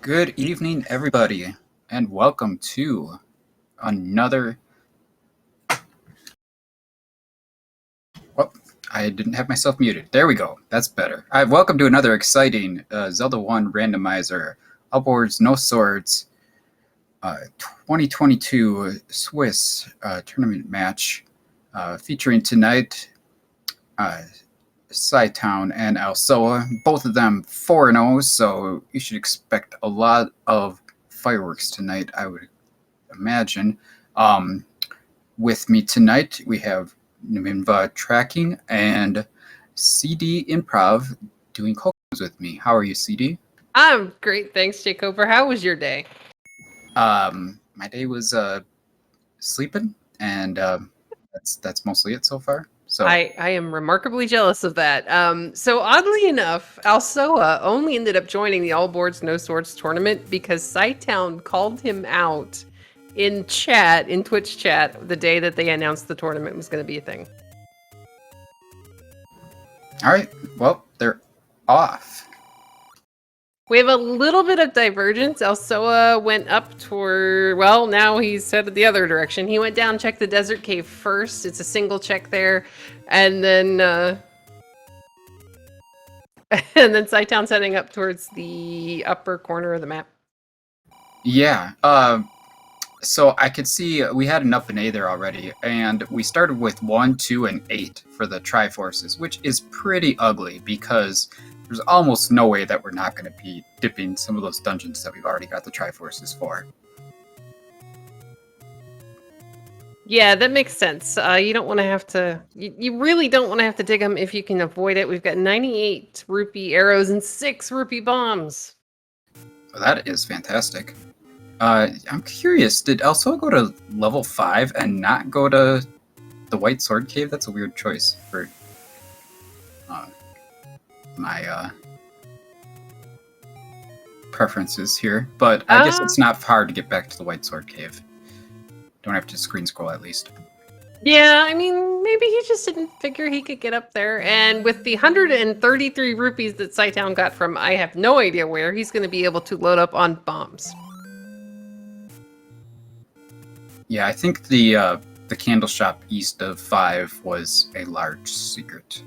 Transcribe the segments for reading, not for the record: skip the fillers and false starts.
Good evening, everybody, and welcome to another... Oh, I didn't have myself muted. There we go. That's better. Welcome to another exciting Zelda 1 Randomizer Upwards No Swords 2022 Swiss tournament match featuring tonight Cytown and Alsoa, both of them 4-0, so you should expect a lot of fireworks tonight, I would imagine. With me tonight, we have Nimva tracking and CD Improv doing co-hosts with me. How are you, CD? I'm great, thanks, Jacob. How was your day? My day was sleeping, and that's mostly it so far. So I am remarkably jealous of that. So oddly enough, Alsoa only ended up joining the All Boards No Swords tournament because cytown called him out in Twitch chat, the day that they announced the tournament was going to be a thing. All right, well, they're off. We have a little bit of divergence. Alsoa went up toward, well, now he's headed the other direction. He went down, checked the desert cave first. It's a single check there. And then cytown's heading up towards the upper corner of the map. Yeah, so I could see we had an up and A there already, and we started with 1, 2, and 8 for the Triforces, which is pretty ugly because there's almost no way that we're not going to be dipping some of those dungeons that we've already got the Triforces for. Yeah, that makes sense. You don't want to have to... You really don't want to have to dig them if you can avoid it. We've got 98 rupee arrows and 6 rupee bombs. Well, that is fantastic. I'm curious, did Alsoa go to level 5 and not go to the White Sword Cave? That's a weird choice for my preferences here, but I guess it's not hard to get back to the White Sword Cave. Don't have to screen scroll at least. Yeah, I mean, maybe he just didn't figure he could get up there. And with the 133 rupees that cytown got from I have no idea where, he's going to be able to load up on bombs. Yeah, I think the candle shop east of 5 was a large secret.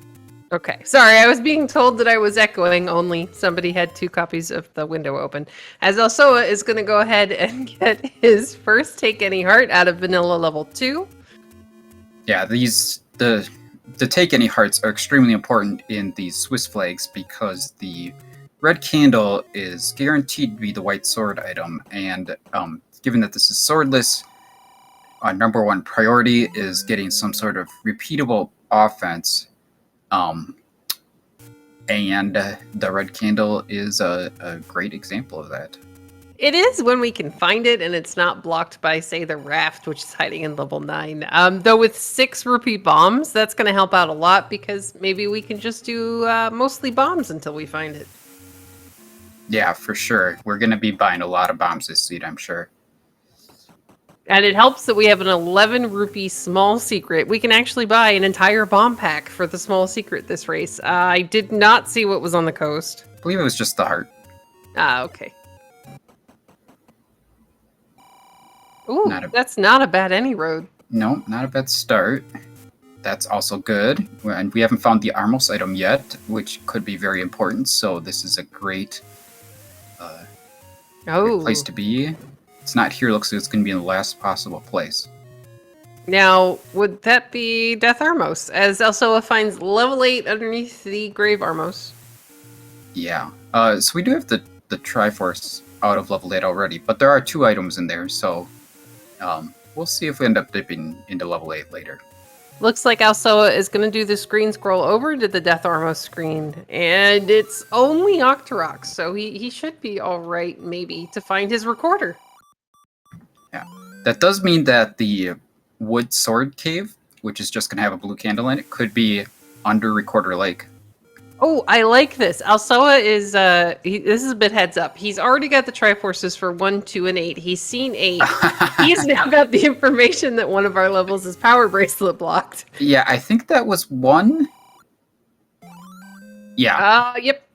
Okay, sorry, I was being told that I was echoing only. Somebody had 2 copies of the window open. As Alsoa is going to go ahead and get his first Take Any Heart out of Vanilla level 2. Yeah, the Take Any Hearts are extremely important in these Swiss flags because the red candle is guaranteed to be the white sword item, and given that this is swordless, number one priority is getting some sort of repeatable offense. And the red candle is a great example of that. It is when we can find it and it's not blocked by, say, the raft, which is hiding in level 9. Though with 6 rupee bombs, that's going to help out a lot because maybe we can just do mostly bombs until we find it. Yeah, for sure. We're going to be buying a lot of bombs this seed, I'm sure. And it helps that we have an 11 rupee small secret. We can actually buy an entire bomb pack for the small secret this race. I did not see what was on the coast. I believe it was just the heart. Ah, okay. Ooh, that's not a bad any road. No, not a bad start. That's also good. And we haven't found the Armos item yet, which could be very important. So this is a great place to be. It's not here. Looks like it's going to be in the last possible place. Now, would that be Death Armos, as Alsoa finds level 8 underneath the Grave Armos? Yeah. So we do have the Triforce out of level 8 already, but there are 2 items in there, so we'll see if we end up dipping into level 8 later. Looks like Alsoa is going to do the screen scroll over to the Death Armos screen, and it's only Octoroks, so he should be all right, maybe, to find his recorder. Yeah, that does mean that the Wood Sword Cave, which is just going to have a blue candle in it, could be under Recorder Lake. Oh, I like this. Alsoa is, this is a bit heads up. He's already got the Triforces for 1, 2, and 8. He's seen 8. He's now got the information that one of our levels is Power Bracelet blocked. Yeah, I think that was 1. Yeah. Yep.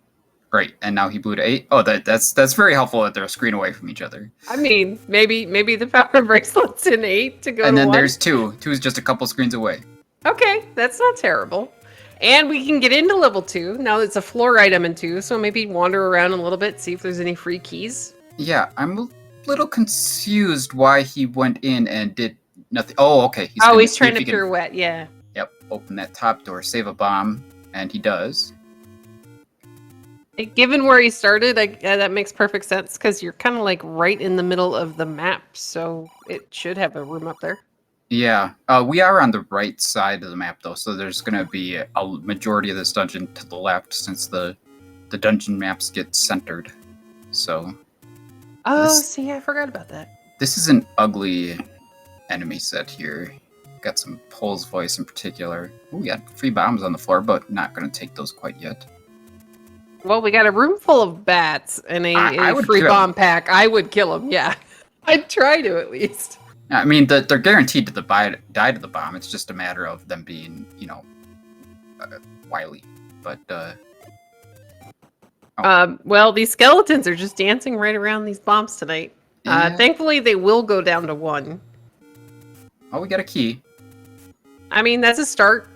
Right, and now he blew to 8. Oh, that's very helpful that they're a screen away from each other. I mean, maybe the power bracelet's in 8 to go And to then 1. there's 2. 2 is just a couple screens away. Okay, that's not terrible. And we can get into level 2. Now it's a floor item in 2, so maybe wander around a little bit, see if there's any free keys. Yeah, I'm a little confused why he went in and did nothing. Oh, okay. He's see trying if to he can- pirouette, yeah. Yep, open that top door, save a bomb, and he does. Given where he started, that makes perfect sense, because you're kind of like right in the middle of the map, so it should have a room up there. Yeah, we are on the right side of the map, though, so there's going to be a majority of this dungeon to the left, since the dungeon maps get centered. So... Oh, see, I forgot about that. This is an ugly enemy set here. Got some Pole's voice in particular. Ooh, we got free bombs on the floor, but not going to take those quite yet. Well, we got a room full of bats and I a would free kill bomb pack. I would kill them, yeah. I'd try to, at least. I mean, they're guaranteed to die to the bomb. It's just a matter of them being, wily. But, well, these skeletons are just dancing right around these bombs tonight. Yeah. Thankfully, they will go down to 1. Oh, we got a key. I mean, that's a start.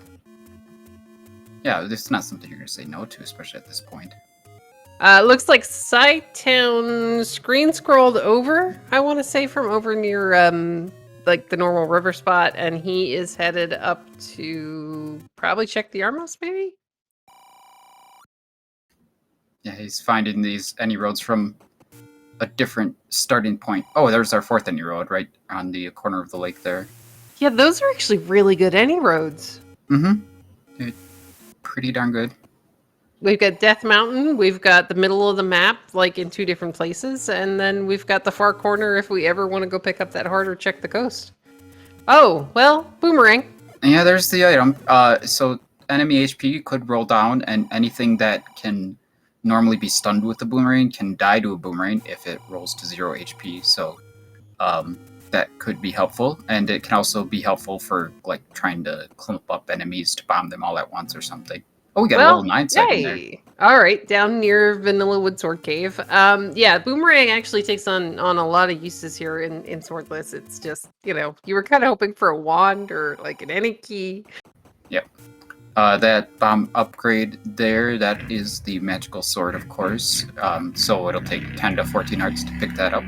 Yeah, this is not something you're going to say no to, especially at this point. Looks like Cytown screen scrolled over, I want to say, from over near, like, the normal river spot, and he is headed up to probably check the armhouse, maybe? Yeah, he's finding these any roads from a different starting point. Oh, there's our 4th any road, right on the corner of the lake there. Yeah, those are actually really good any roads. Mm-hmm. They're pretty darn good. We've got Death Mountain, we've got the middle of the map, like in 2 different places, and then we've got the far corner if we ever want to go pick up that heart or check the coast. Oh, well, boomerang. Yeah, there's the item. So enemy HP could roll down, and anything that can normally be stunned with the boomerang can die to a boomerang if it rolls to 0 HP. So that could be helpful, and it can also be helpful for like trying to clump up enemies to bomb them all at once or something. Oh, we got a level 9 set in there. All right, down near Vanilla Woodsword Cave. Yeah, boomerang actually takes on a lot of uses here in Swordless. It's just, you were kind of hoping for a wand or like an any key. Yep. That bomb upgrade there, that is the magical sword, of course. So it'll take 10 to 14 hearts to pick that up.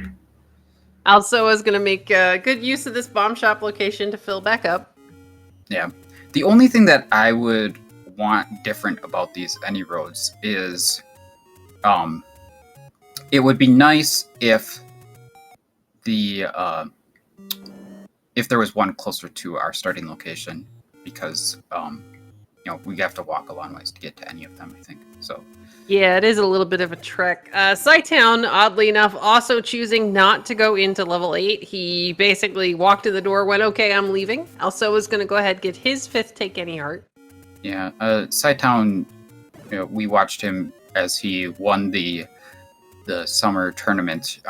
Alsoa is going to make good use of this bomb shop location to fill back up. Yeah. The only thing that I would want different about these any roads is it would be nice if there was one closer to our starting location, because we have to walk a long ways to get to any of them, I think. So yeah, it is a little bit of a trek. Cytown, oddly enough, also choosing not to go into level 8. He basically walked to the door, went, okay, I'm leaving. Also is going to go ahead and get his 5th Take Any Heart. Yeah, Cytown, we watched him as he won the summer tournament.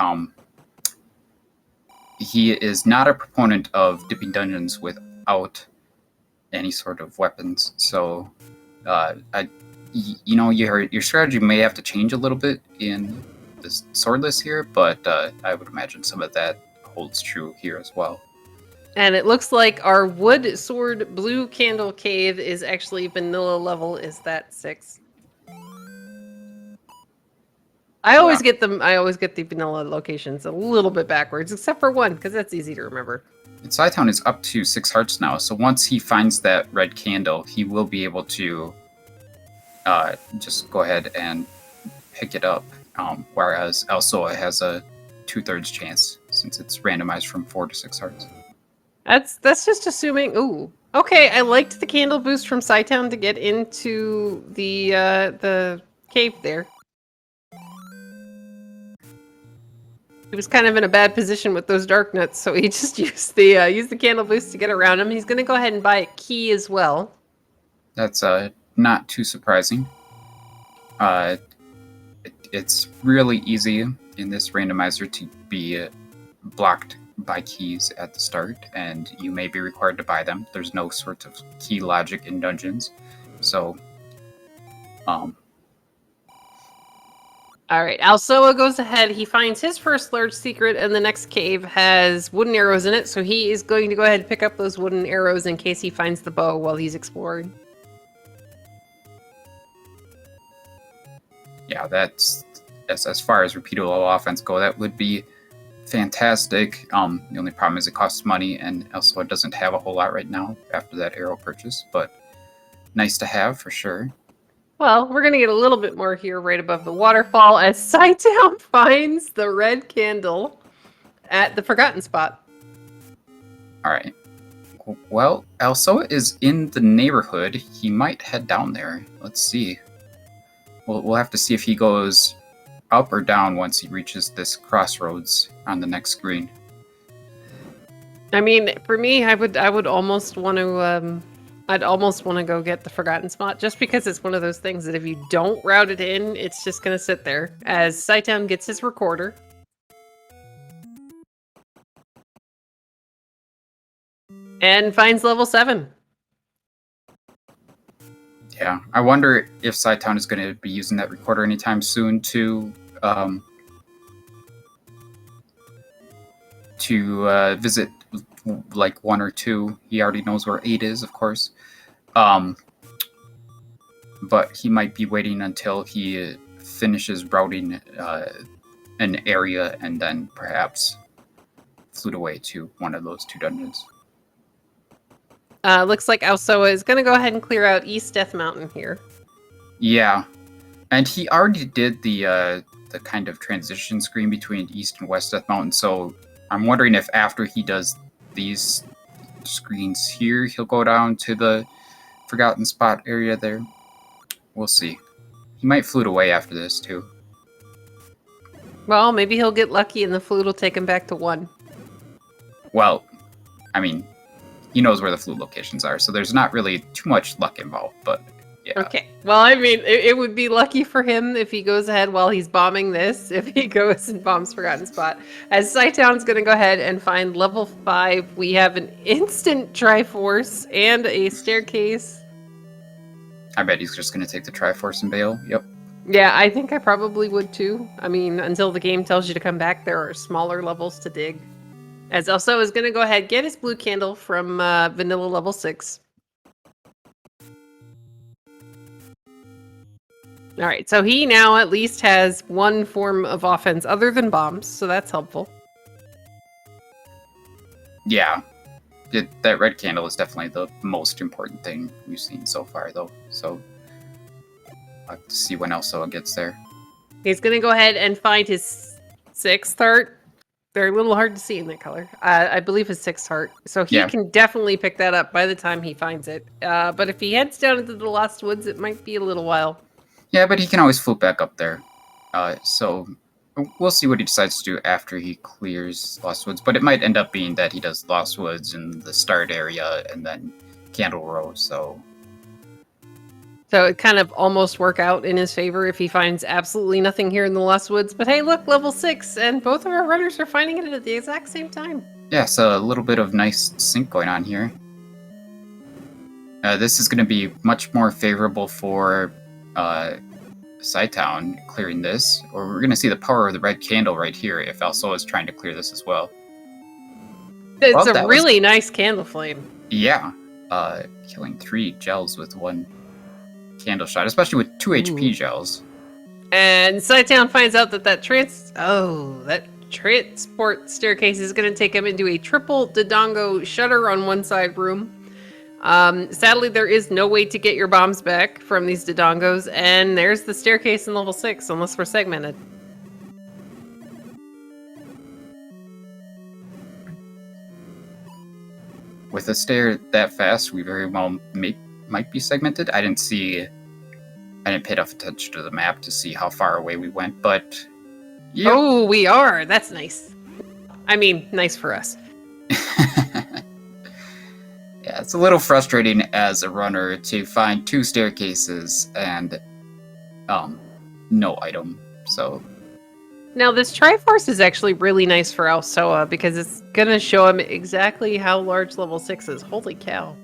He is not a proponent of dipping dungeons without any sort of weapons. So, your strategy may have to change a little bit in this Swordless here, but I would imagine some of that holds true here as well. And it looks like our wood sword blue candle cave is actually vanilla level. Is that 6? I always get the vanilla locations a little bit backwards, except for 1, because that's easy to remember. And Cytown is up to 6 hearts now, so once he finds that red candle, he will be able to just go ahead and pick it up, whereas Alsoa has a 2/3 chance, since it's randomized from 4 to 6 hearts. That's just assuming. Ooh, okay. I liked the candle boost from Cytown to get into the cave there. He was kind of in a bad position with those dark nuts, so he just used the candle boost to get around him. He's going to go ahead and buy a key as well. That's not too surprising. It's really easy in this randomizer to be blocked by keys at the start, and you may be required to buy them. There's no sort of key logic in dungeons, so All right, Alsoa goes ahead. He finds his first large secret, and the next cave has wooden arrows in it. So he is going to go ahead and pick up those wooden arrows in case he finds the bow while he's exploring. Yeah, that's as far as repeatable offense go. That would be fantastic. The only problem is it costs money, and also it doesn't have a whole lot right now after that arrow purchase. But nice to have for sure. Well, we're going to get a little bit more here right above the waterfall as Cytown finds the red candle at the forgotten spot. All right. Well, Alsoa is in the neighborhood. He might head down there. Let's see. We'll have to see if he goes up or down once he reaches this crossroads on the next screen. I mean, for me, I would almost want to I'd almost want to go get the forgotten spot just because it's one of those things that if you don't route it in, it's just going to sit there as Cytown gets his recorder. And finds level 7. Yeah, I wonder if Cytown is going to be using that recorder anytime soon to visit like 1 or 2. He already knows where 8 is, of course. But he might be waiting until he finishes routing an area and then perhaps flute away to one of those 2 dungeons. Looks like Alsoa is going to go ahead and clear out East Death Mountain here. Yeah, and he already did the kind of transition screen between East and West Death Mountain, so I'm wondering if after he does these screens here, he'll go down to the forgotten spot area there. We'll see. He might flute away after this, too. Well, maybe he'll get lucky and the flute will take him back to 1. Well, I mean, he knows where the flute locations are, so there's not really too much luck involved, but yeah. Okay. Well, I mean, it would be lucky for him if he goes ahead while he's bombing this, if he goes and bombs Forgotten Spot. As Cytown's going to go ahead and find level 5, we have an instant Triforce and a staircase. I bet he's just going to take the Triforce and bail. Yep. Yeah, I think I probably would too. I mean, until the game tells you to come back, there are smaller levels to dig. As Alsoa is going to go ahead get his blue candle from vanilla level 6. All right, so he now at least has one form of offense other than bombs, so that's helpful. Yeah. That red candle is definitely the most important thing we've seen so far, though. So I'll have to see when Alsoa gets there. He's going to go ahead and find his 6th heart. They're a little hard to see in that color. I believe his 6th heart. So he can definitely pick that up by the time he finds it. But if he heads down into the Lost Woods, it might be a little while. Yeah, but he can always float back up there. So we'll see what he decides to do after he clears Lost Woods. But it might end up being that he does Lost Woods in the start area and then Candle Row. So it kind of almost work out in his favor if he finds absolutely nothing here in the Lost Woods. But hey, look, level 6, and both of our runners are finding it at the exact same time. Yeah, so a little bit of nice sync going on here. This is going to be much more favorable for Cytown clearing this, or we're going to see the power of the red candle right here if Alsoa is trying to clear this as well. It's a really nice candle flame. Yeah, killing 3 gels with 1 candle shot, especially with 2 HP gels. And Cytown finds out that transport staircase is going to take him into a triple Dodongo shutter on one side room. Sadly, there is no way to get your bombs back from these Dodongos, and there's the staircase in level 6, unless we're segmented. With a stair that fast, we very well might be segmented. I didn't pay enough attention to the map to see how far away we went, but... Yep. Oh, we are! That's nice. I mean, nice for us. Yeah, it's a little frustrating as a runner to find 2 staircases and no item, so... Now, this Triforce is actually really nice for Alsoa because it's going to show him exactly how large level 6 is. Holy cow.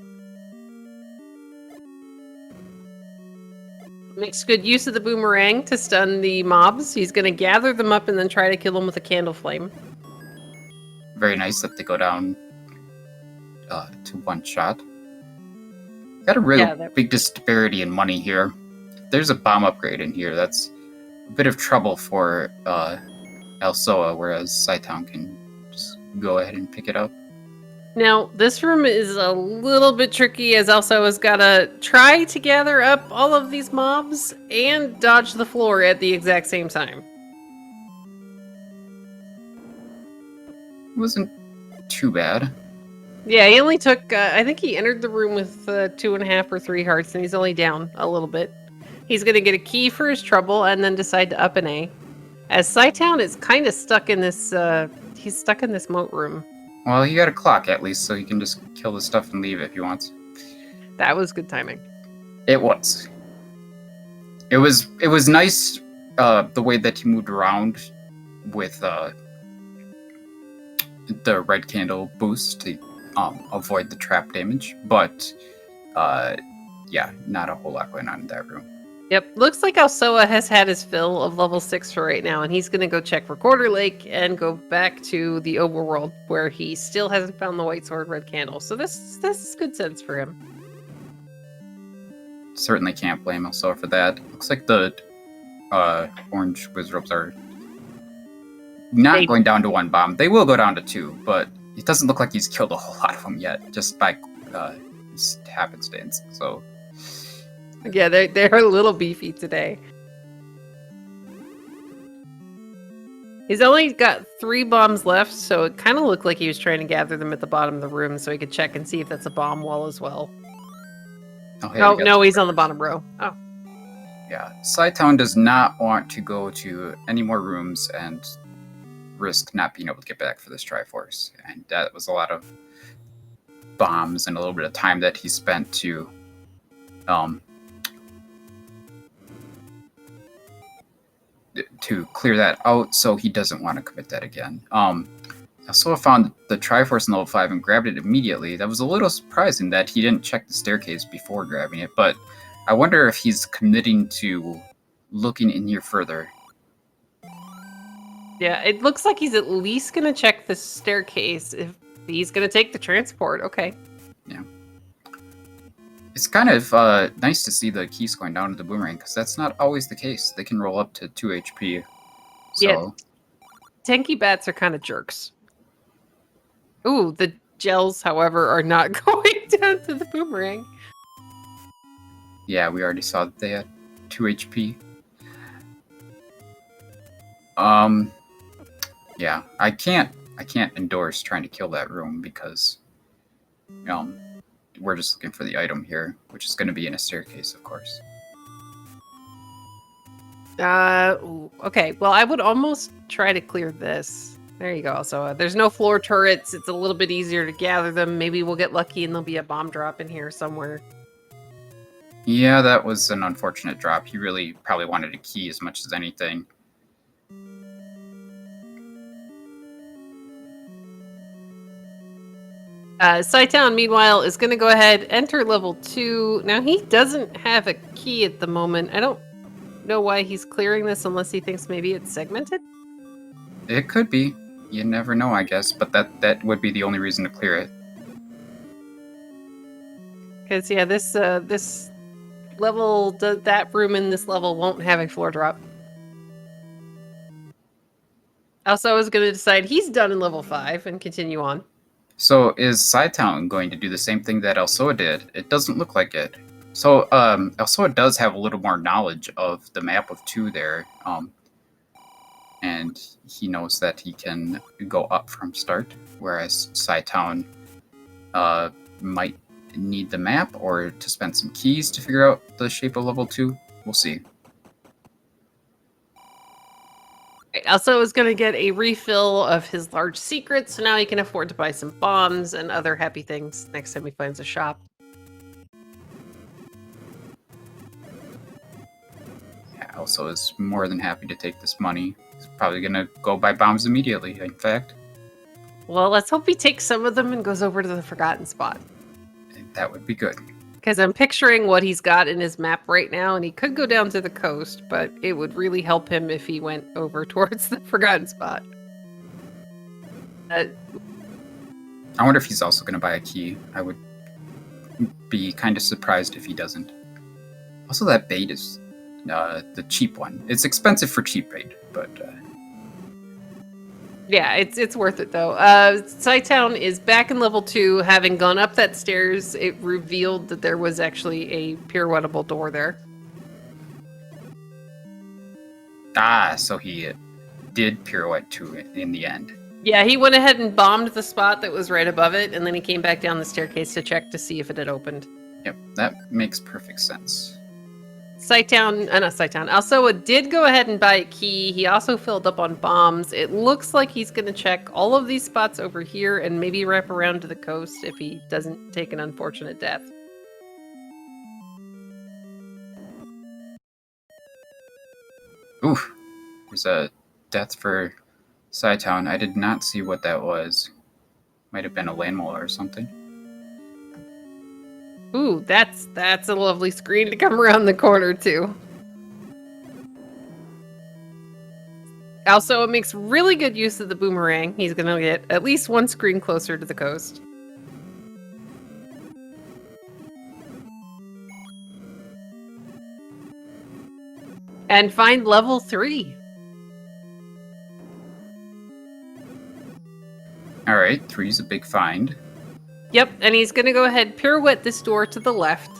Makes good use of the boomerang to stun the mobs. He's going to gather them up and then try to kill them with a candle flame. Very nice that they go down to one shot. Got a real big disparity in money here. There's a bomb upgrade in here. That's a bit of trouble for Alsoa, whereas cytown can just go ahead and pick it up. Now, this room is a little bit tricky, as Alsoa's got to try to gather up all of these mobs and dodge the floor at the exact same time. It wasn't too bad. Yeah, he only took, I think he entered the room with 2.5 or 3 hearts, and he's only down a little bit. He's going to get a key for his trouble and then decide to up an A. As cytown is kind of stuck in this, he's stuck in this moat room. Well, he got a clock at least, so he can just kill the stuff and leave if he wants. That was good timing. It was. It was nice the way that he moved around with the red candle boost to avoid the trap damage, but yeah, not a whole lot going on in that room. Yep, looks like Alsoa has had his fill of level 6 for right now, and he's going to go check Recorder Lake and go back to the overworld, where he still hasn't found the white sword, red candle. So this is good sense for him. Certainly can't blame Alsoa for that. Looks like the orange wizards are not going down to 1 bomb. They will go down to 2, but it doesn't look like he's killed a whole lot of them yet, just by happenstance. So. Yeah, they're a little beefy today. He's only got 3 bombs left, so it kind of looked like he was trying to gather them at the bottom of the room so he could check and see if that's a bomb wall as well. Oh, hey, no, he's on the bottom row. Oh. Yeah, cytown does not want to go to any more rooms and risk not being able to get back for this Triforce. And that was a lot of bombs and a little bit of time that he spent to clear that out, so he doesn't want to commit that again. Alsoa found the Triforce in level 5 and grabbed it immediately. That was a little surprising that he didn't check the staircase before grabbing it, but I wonder if he's committing to looking in here further. Yeah, it looks like he's at least going to check the staircase if he's going to take the transport. Okay. Yeah. It's kind of nice to see the keys going down to the boomerang, because that's not always the case. They can roll up to 2 HP. So. Yeah. Tanky bats are kind of jerks. Ooh, the gels, however, are not going down to the boomerang. Yeah, we already saw that they had 2 HP. Yeah, I can't endorse trying to kill that room because we're just looking for the item here, which is going to be in a staircase, of course. Okay, well, I would almost try to clear this. There you go. So there's no floor turrets. It's a little bit easier to gather them. Maybe we'll get lucky and there'll be a bomb drop in here somewhere. Yeah, that was an unfortunate drop. He really probably wanted a key as much as anything. cytown, meanwhile, is going to go ahead, enter level 2. Now, he doesn't have a key at the moment. I don't know why he's clearing this unless he thinks maybe it's segmented. It could be. You never know, I guess, but that would be the only reason to clear it. Because, yeah, this level, that room in this level won't have a floor drop. Also, I was going to decide he's done in level 5 and continue on. So is cytown going to do the same thing that Alsoa did? It doesn't look like it. So Alsoa does have a little more knowledge of the map of 2 there. And he knows that he can go up from start, whereas cytown might need the map or to spend some keys to figure out the shape of level 2. We'll see. Also is going to get a refill of his large secret, so now he can afford to buy some bombs and other happy things next time he finds a shop. Yeah, also is more than happy to take this money. He's probably going to go buy bombs immediately, in fact. Well, let's hope he takes some of them and goes over to the forgotten spot. That would be good. Because I'm picturing what he's got in his map right now, and he could go down to the coast, but it would really help him if he went over towards the Forgotten Spot. I wonder if he's also going to buy a key. I would be kind of surprised if he doesn't. Also, that bait is the cheap one. It's expensive for cheap bait, but... Yeah, it's worth it though. Cytown is back in level 2. Having gone up that stairs, it revealed that there was actually a pirouettable door there. Ah, so he did pirouette to it in the end. Yeah, he went ahead and bombed the spot that was right above it, and then he came back down the staircase to check to see if it had opened. Yep, that makes perfect sense. Alsoa did go ahead and buy a key. He also filled up on bombs. It looks like he's going to check all of these spots over here and maybe wrap around to the coast if he doesn't take an unfortunate death. Oof, there's a death for cytown. I did not see what that was. Might have been a landmole or something. Ooh, that's a lovely screen to come around the corner too. Also, it makes really good use of the boomerang. He's gonna get at least one screen closer to the coast. And find level 3. Alright, 3's a big find. Yep, and he's gonna go ahead pirouette this door to the left.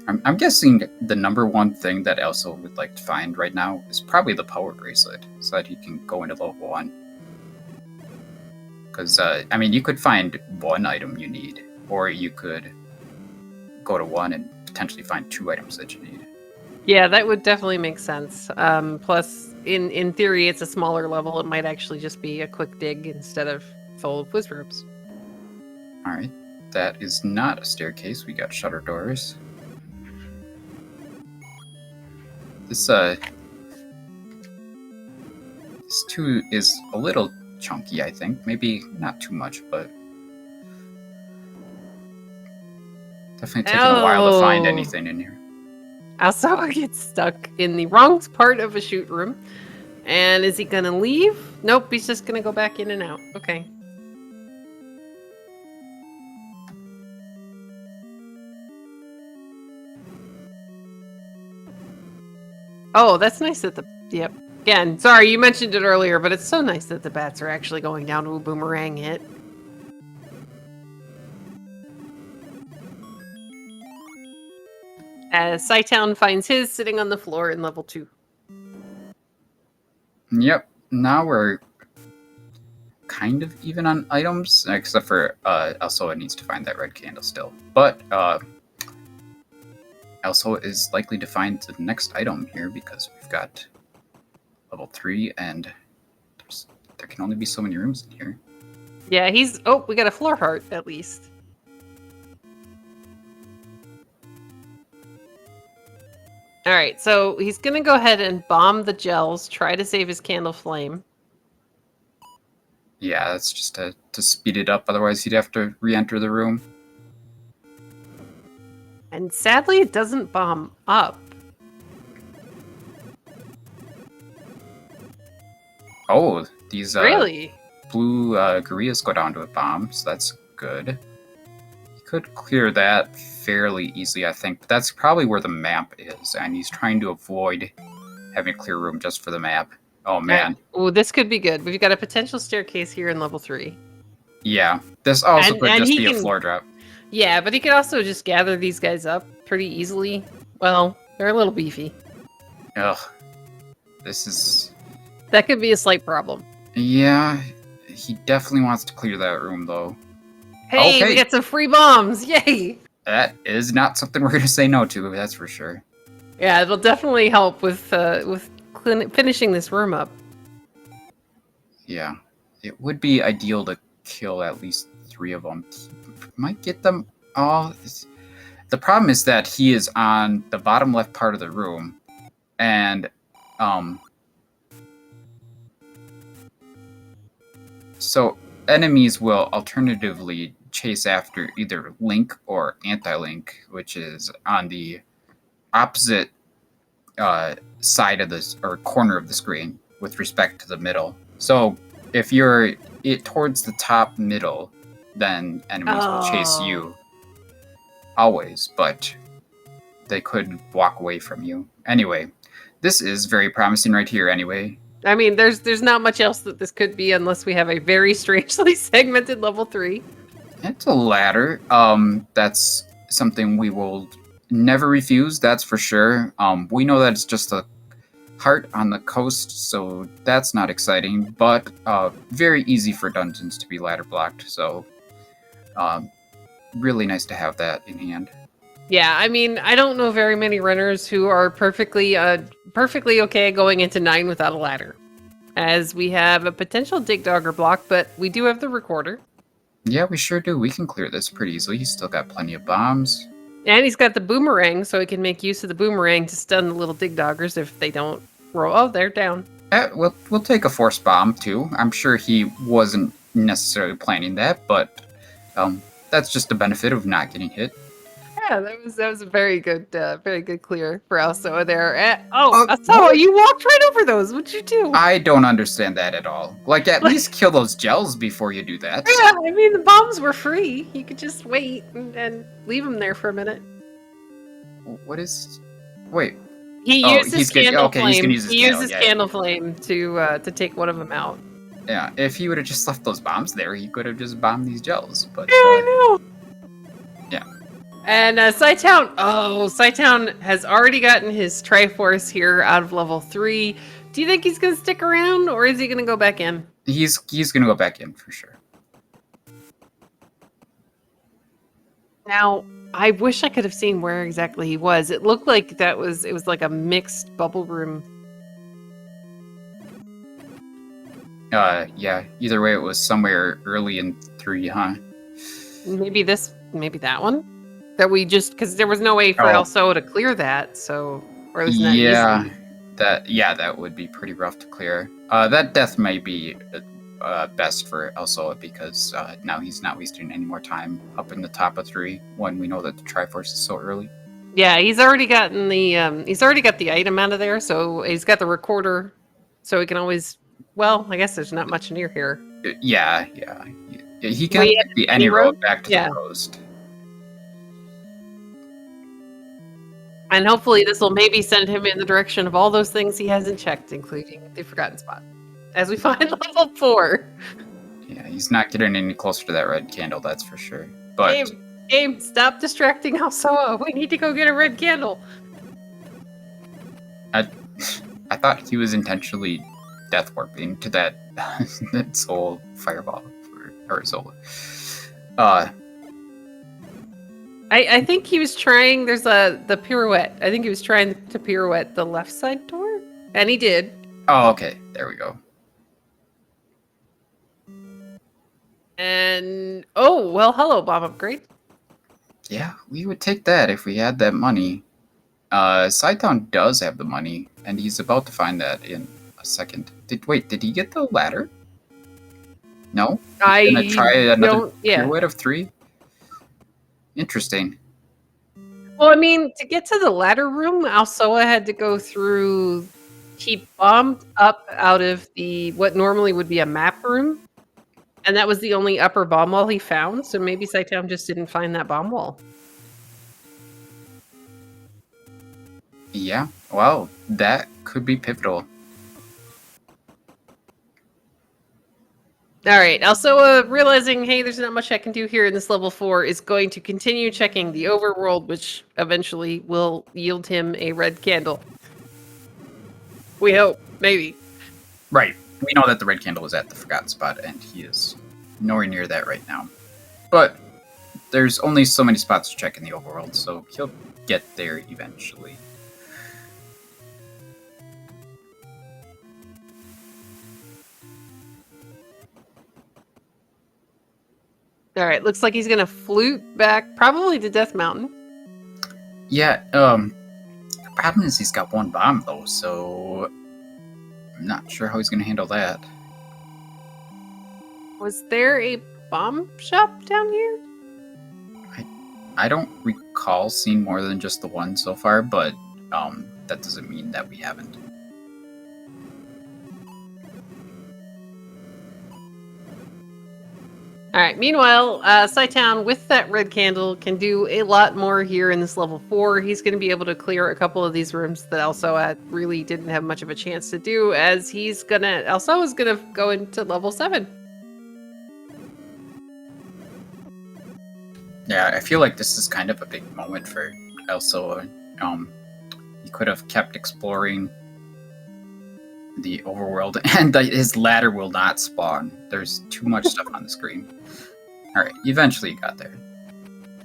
I'm guessing the number one thing that Alsoa would like to find right now is probably the power bracelet, so that he can go into level 1. Because, I mean, you could find one item you need, or you could go to 1 and potentially find 2 items that you need. Yeah, that would definitely make sense. Plus, in theory, it's a smaller level. It might actually just be a quick dig instead of full of whiz ropes. Alright, that is not a staircase. We got shutter doors. This 2 is a little chunky, I think. Maybe not too much, but definitely taking a while to find anything in here. Alsoa gets stuck in the wrong part of a shoot room. And is he gonna leave? Nope, he's just gonna go back in and out. Okay. Oh, that's nice that the... Yep. Again, sorry, you mentioned it earlier, but it's so nice that the bats are actually going down to a boomerang hit. As Cytown finds his sitting on the floor in level 2. Yep, now we're kind of even on items, except for Alsoa needs to find that red candle still. But Alsoa is likely to find the next item here because we've got level 3 and there can only be so many rooms in here. Yeah, he's... Oh, we got a floor heart at least. Alright, so he's gonna go ahead and bomb the gels, try to save his candle flame. Yeah, that's just to speed it up, otherwise he'd have to re-enter the room. And sadly, it doesn't bomb up. Oh, these Really? blue gorillas go down to a bomb, so that's good. You could clear that fairly easily, I think, but that's probably where the map is, and he's trying to avoid having a clear room just for the map. Oh, man. Oh, this could be good. We've got a potential staircase here in level 3. Yeah, this also could just be a can... floor drop. Yeah, but he could also just gather these guys up pretty easily. Well, they're a little beefy. Ugh. This is... That could be a slight problem. Yeah, he definitely wants to clear that room, though. Hey, okay. We get some free bombs! Yay! That is not something we're going to say no to, that's for sure. Yeah, it'll definitely help with finishing this room up. Yeah, it would be ideal to kill at least 3 of them. Might get them all. The problem is that he is on the bottom left part of the room, and so enemies will alternatively chase after either Link or Anti-Link, which is on the opposite side of this or corner of the screen with respect to the middle. So if you're towards the top middle, then enemies will chase you always, but they could walk away from you. Anyway, this is very promising right here anyway. I mean, there's not much else that this could be unless we have a very strangely segmented level 3. It's a ladder. That's something we will never refuse, that's for sure. We know that it's just a heart on the coast, so that's not exciting, but very easy for dungeons to be ladder blocked, so really nice to have that in hand. Yeah, I mean, I don't know very many runners who are perfectly okay going into 9 without a ladder, as we have a potential dig dogger block, but we do have the recorder. Yeah, we sure do. We can clear this pretty easily. He's still got plenty of bombs. And he's got the boomerang, so he can make use of the boomerang to stun the little dig doggers if they don't roll. Oh, they're down. We'll take a force bomb, too. I'm sure he wasn't necessarily planning that, but that's just the benefit of not getting hit. Yeah, that was a very good clear for Alsoa there. Alsoa, you walked right over those. What'd you do? I don't understand that at all. Like, at least kill those gels before you do that. Yeah, I mean, the bombs were free. You could just wait and leave them there for a minute. What is... Wait. He used his candle flame. He's gonna use his he candle, used his candle flame to take one of them out. Yeah, if he would have just left those bombs there, he could have just bombed these gels. But yeah, I know. Yeah. And cytown. Oh, cytown has already gotten his Triforce here out of level 3. Do you think he's gonna stick around, or is he gonna go back in? He's gonna go back in for sure. Now, I wish I could have seen where exactly he was. It looked like it was like a mixed bubble room. Yeah. Either way, it was somewhere early in 3, huh? Maybe that one. That we just, because there was no way for Alsoa to clear that, so, or at least not easily. That would be pretty rough to clear. That death may be best for Alsoa because now he's not wasting any more time up in the top of 3 when we know that the Triforce is so early. Yeah, he's already gotten the he's already got the item out of there, so he's got the recorder, so he can always. Well, I guess there's not much near here. Yeah. He can take the any road back to the coast. And hopefully this will maybe send him in the direction of all those things he hasn't checked, including the Forgotten Spot. As we find level 4. Yeah, he's not getting any closer to that red candle, that's for sure. But Abe, stop distracting Alsoa. We need to go get a red candle. I thought he was intentionally death warping to that soul fireball or Zola. I think he was trying. There's the pirouette. I think he was trying to pirouette the left side door, and he did. Oh, okay. There we go. And hello, bomb upgrade. Yeah, we would take that if we had that money. Cytown does have the money, and he's about to find that in a second. Did he get the ladder? No? He's gonna try another pirouette of 3? Interesting. Well, I mean, to get to the ladder room, Alsoa had to go through. He bombed up out of what normally would be a map room, and that was the only upper bomb wall he found. So maybe cytown just didn't find that bomb wall. Yeah, well, that could be pivotal. All right, Alsoa, realizing, hey, there's not much I can do here in this level 4, is going to continue checking the overworld, which eventually will yield him a red candle. We hope, maybe. Right. We know that the red candle is at the Forgotten Spot, and he is nowhere near that right now. But there's only so many spots to check in the overworld, so he'll get there eventually. All right, looks like he's gonna flute back, probably to Death Mountain. Yeah, the problem is he's got 1 bomb, though, so I'm not sure how he's gonna handle that. Was there a bomb shop down here? I don't recall seeing more than just the one so far, but that doesn't mean that we haven't. All right. Meanwhile, Cytown, with that red candle, can do a lot more here in this level 4. He's going to be able to clear a couple of these rooms that Alsoa really didn't have much of a chance to do, as Alsoa's gonna go into level 7. Yeah, I feel like this is kind of a big moment for Alsoa. He could have kept exploring the overworld, and his ladder will not spawn. There's too much stuff on the screen. Alright, eventually you got there.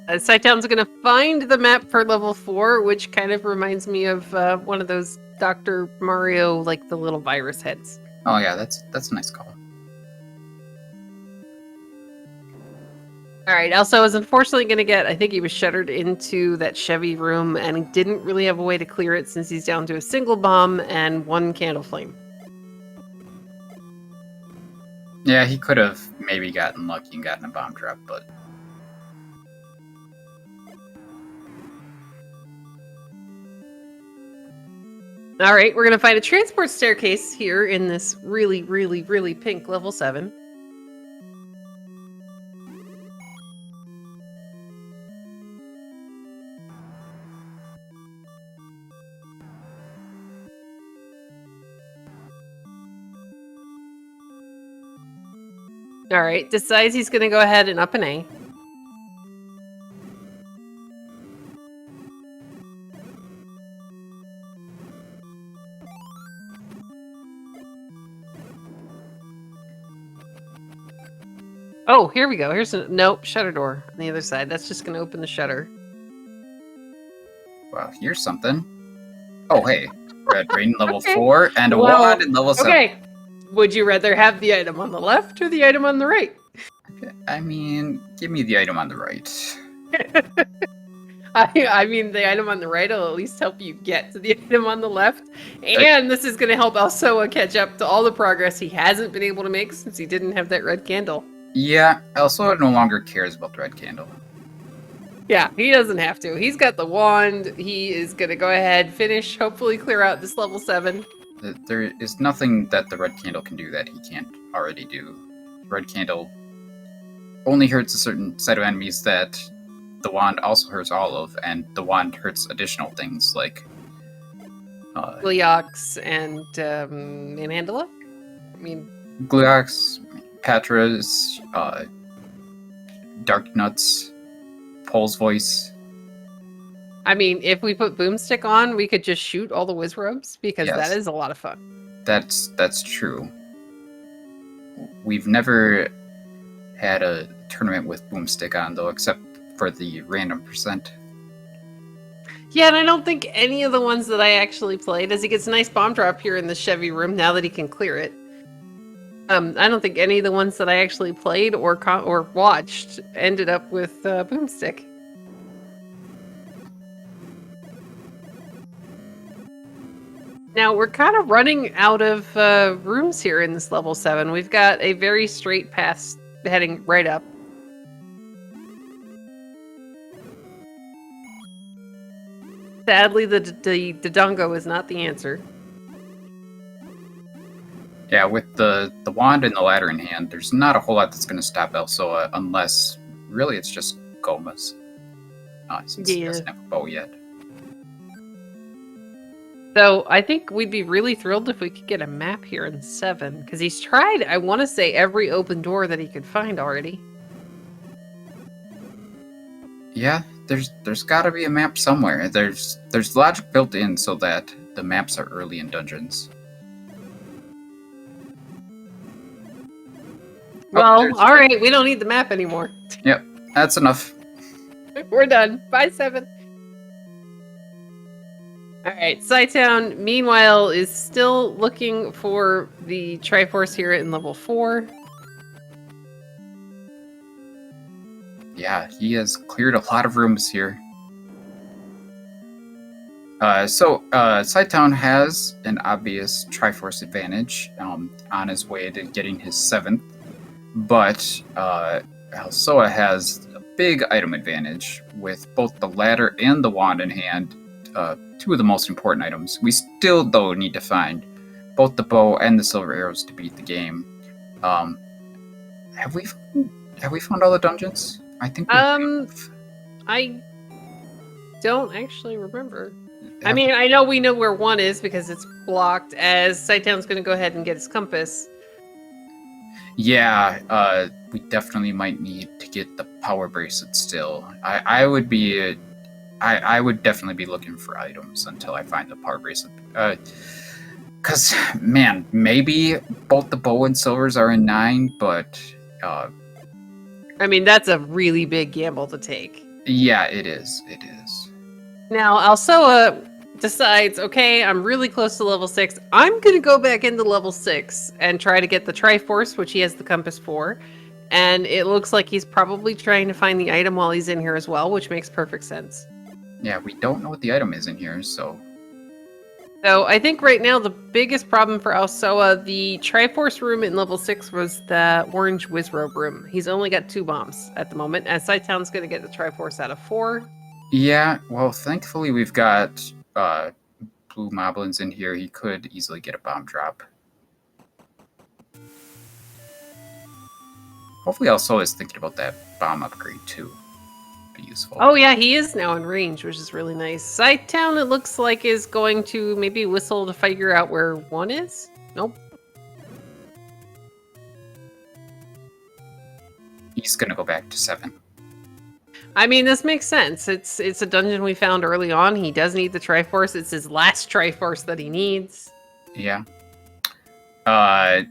Cytown's going to find the map for level 4, which kind of reminds me of one of those Dr. Mario, like the little virus heads. Oh yeah, that's a nice call. All right, Alsoa is unfortunately going to get, I think he was shuttered into that Chevy room, and he didn't really have a way to clear it since he's down to a single bomb and 1 candle flame. Yeah, he could have maybe gotten lucky and gotten a bomb drop, but... All right, we're going to find a transport staircase here in this really, really, really pink level 7. All right, decides he's going to go ahead and up an A. Oh, here we go. Nope, shutter door on the other side. That's just going to open the shutter. Well, here's something. Oh, hey. Red ring level 4 and a wand in level 7. Okay. Would you rather have the item on the left or the item on the right? I mean, give me the item on the right. I mean, the item on the right will at least help you get to the item on the left. And this is going to help Alsoa catch up to all the progress he hasn't been able to make since he didn't have that red candle. Yeah, Alsoa no longer cares about the red candle. Yeah, he doesn't have to. He's got the wand. He is going to go ahead, finish, hopefully clear out this level 7. There is nothing that the red candle can do that he can't already do. Red candle only hurts a certain set of enemies that the wand also hurts all of, and the wand hurts additional things like... Gleox and Manandala? I mean... Gleox, Patras, Dark Nuts, Pole's Voice... I mean, if we put Boomstick on, we could just shoot all the Wizrobes, because Yes. that is a lot of fun. That's true. We've never had a tournament with Boomstick on, though, except for the random percent. Yeah, and I don't think any of the ones that I actually played, as he gets a nice bomb drop here in the Chevy room now that he can clear it. I don't think any of the ones that I actually played or watched ended up with Boomstick. Now, we're kind of running out of rooms here in this level 7. We've got a very straight path heading right up. Sadly, the Dodongo is not the answer. Yeah, with the wand and the ladder in hand, there's not a whole lot that's going to stop Alsoa, unless, really, it's just Goma's. Since he doesn't have a bow yet. So I think we'd be really thrilled if we could get a map here in 7, because he's tried, I want to say, every open door that he could find already. Yeah, there's got to be a map somewhere. There's logic built in so that the maps are early in dungeons. Well, all right, we don't need the map anymore. Yep, that's enough. We're done. Bye, 7. All right, Cytown, meanwhile, is still looking for the Triforce here in level 4. Yeah, he has cleared a lot of rooms here. Cytown has an obvious Triforce advantage on his way to getting his 7th. but Alsoa has a big item advantage with both the ladder and the wand in hand, two of the most important items. We still, though, need to find both the bow and the silver arrows to beat the game. Have we found all the dungeons? I think we have. I don't actually remember. I Have- mean, I know we know where one is because it's blocked, as Cytown's going to go ahead and get his compass. Yeah, we definitely might need to get the power bracelet still. I would definitely be looking for items until I find the power bracelet. Because, man, maybe both the bow and silvers are in 9, but I mean, that's a really big gamble to take. yeah, it is. It is. Now, Alsoa decides, okay, I'm really close to level 6. I'm going to go back into level 6 and try to get the Triforce, which he has the compass for. And it looks like he's probably trying to find the item while he's in here as well, which makes perfect sense. Yeah, we don't know what the item is in here, so... So I think right now the biggest problem for Alsoa, the Triforce room in level 6 was the orange Wizrobe room. He's only got 2 bombs at the moment, as Cytown's going to get the Triforce out of 4. Yeah, well, thankfully we've got blue moblins in here. He could easily get a bomb drop. Hopefully Alsoa is thinking about that bomb upgrade too. Be useful. Oh yeah, he is now in range, which is really nice. Cytown, it looks like, is going to maybe whistle to figure out where 1 is? Nope. He's gonna go back to 7. I mean, this makes sense. It's a dungeon we found early on. He does need the Triforce. It's his last Triforce that he needs. Yeah. Yeah,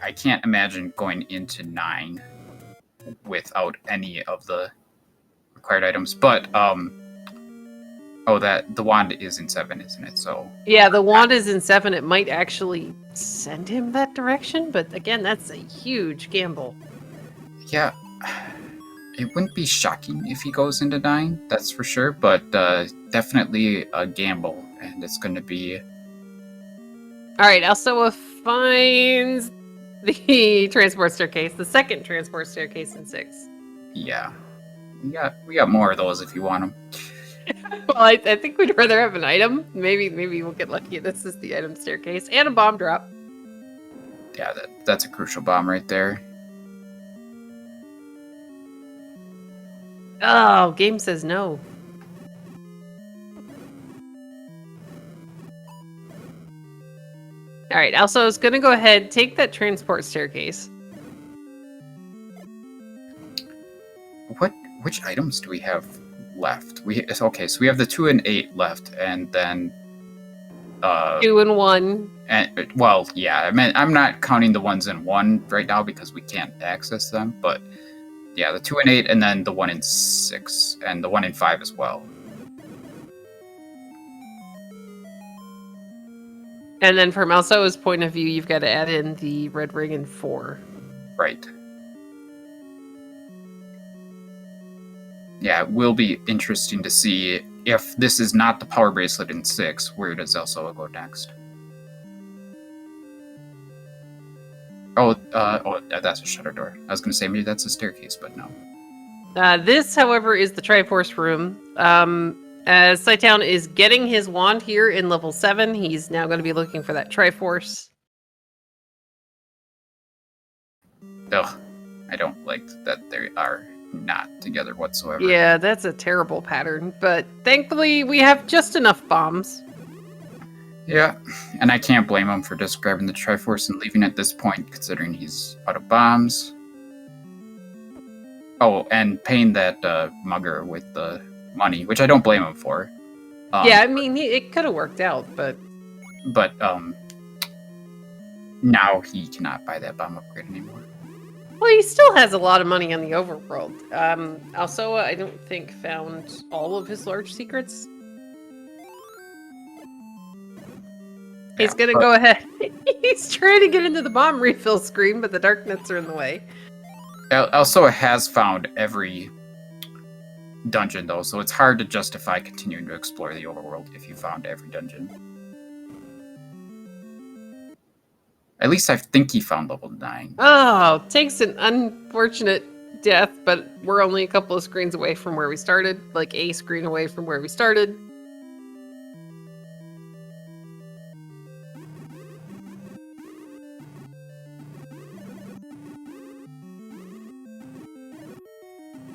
I can't imagine going into 9 without any of the required items. But that the wand is in 7, isn't it? So yeah, the wand is in 7. It might actually send him that direction, but again, that's a huge gamble. yeah, it wouldn't be shocking if he goes into 9. That's for sure. But definitely a gamble, and it's going to be. All right, Alsoa finds the transport staircase, the second transport staircase in 6. Yeah, we got more of those if you want them. Well, I think we'd rather have an item. Maybe we'll get lucky. This is the item staircase and a bomb drop. Yeah, that's a crucial bomb right there. Oh, game says no. All right, Alsoa is going to go ahead, take that transport staircase. Which items do we have left? Okay, so we have the 2 and 8 left, and then 2 and 1. And well, yeah, I mean, I'm not counting the ones in 1 right now because we can't access them, but yeah, the 2 and 8, and then the 1 and 6, and the 1 and 5 as well. And then from Alsoa's point of view, you've got to add in the red ring in 4. Right. Yeah, it will be interesting to see if this is not the power bracelet in 6, where does Alsoa go next? Oh, that's a shutter door. I was going to say maybe that's a staircase, but no. This, however, is the Triforce room. As Cytown is getting his wand here in level 7, he's now going to be looking for that Triforce. Ugh, I don't like that they are not together whatsoever. Yeah, that's a terrible pattern, but thankfully we have just enough bombs. Yeah, and I can't blame him for just grabbing the Triforce and leaving at this point, considering he's out of bombs. Oh, and paying that mugger with the money, which I don't blame him for. Yeah, I mean, it could have worked out, but... But, now he cannot buy that bomb upgrade anymore. Well, he still has a lot of money on the overworld. Alsoa, I don't think, found all of his large secrets. He's gonna go ahead. He's trying to get into the bomb refill screen, but the dark nets are in the way. Alsoa has found every dungeon, though, so it's hard to justify continuing to explore the overworld if you found every dungeon. At least I think he found level 9. Oh, takes an unfortunate death, but we're only a couple of screens away from where we started, like a screen away from where we started.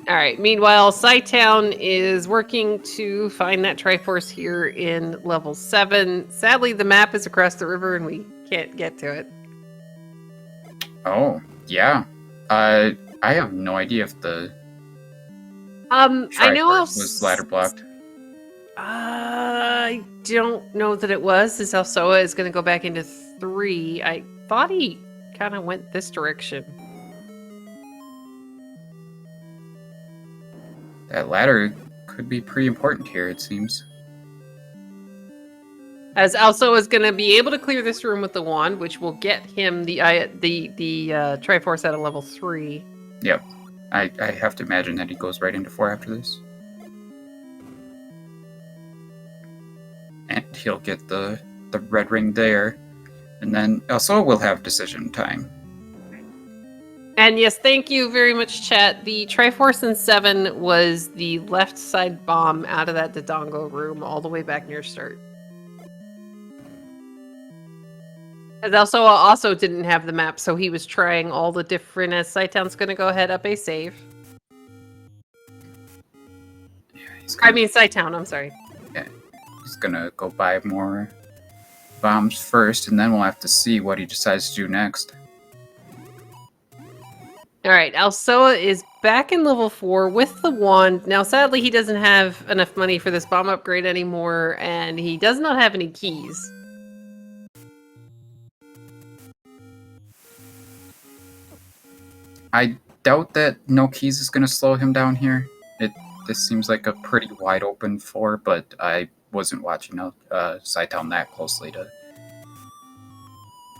All right. Meanwhile, Cytown is working to find that Triforce here in level 7. Sadly, the map is across the river and we can't get to it. Oh, yeah. I have no idea if the I know Triforce was ladder blocked. I don't know that it was, as Alsoa is going to go back into 3. I thought he kind of went this direction. That ladder could be pretty important here, it seems. As Alsoa is going to be able to clear this room with the wand, which will get him the Triforce at a level 3. Yep. I have to imagine that he goes right into 4 after this. And he'll get the red ring there. And then Alsoa will have decision time. And yes, thank you very much, chat. The Triforce in 7 was the left side bomb out of that Dodongo room all the way back near start. As Alsoa also didn't have the map, so he was trying all the different... As Cytown's going to go ahead up a save. Yeah, I mean, Cytown, I'm sorry. Yeah, he's going to go buy more bombs first, and then we'll have to see what he decides to do next. Alright, Alsoa is back in level 4 with the wand. Now, sadly, he doesn't have enough money for this bomb upgrade anymore, and he does not have any keys. I doubt that no keys is going to slow him down here. This seems like a pretty wide open 4, but I wasn't watching Cytown that closely to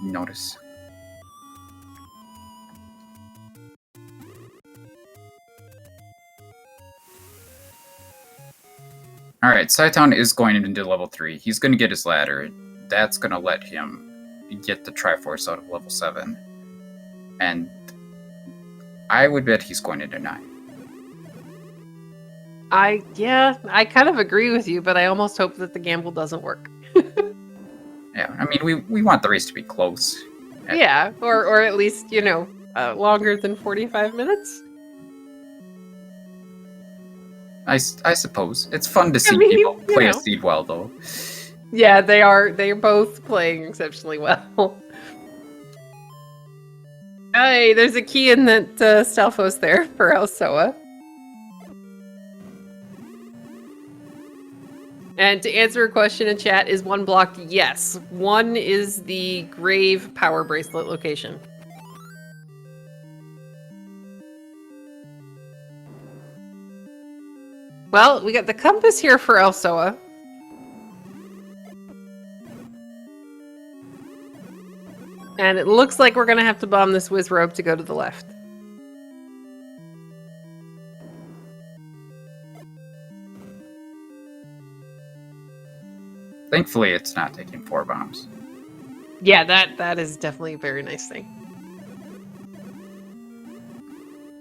notice. Alright, Cytown is going into level 3. He's going to get his ladder. That's going to let him get the Triforce out of level 7. And I would bet he's going into 9. I kind of agree with you, but I almost hope that the gamble doesn't work. Yeah, I mean, we want the race to be close. Yeah, or at least, longer than 45 minutes. I suppose. It's fun to see people play a seed well, though. Yeah, they are. They're both playing exceptionally well. Hey, there's a key in that Stalfos there for Alsoa. And to answer a question in chat, is 1 blocked? Yes. 1 is the Grave Power Bracelet location. Well, we got the compass here for Alsoa. And it looks like we're going to have to bomb this whiz robe to go to the left. Thankfully, it's not taking 4 bombs. Yeah, that is definitely a very nice thing.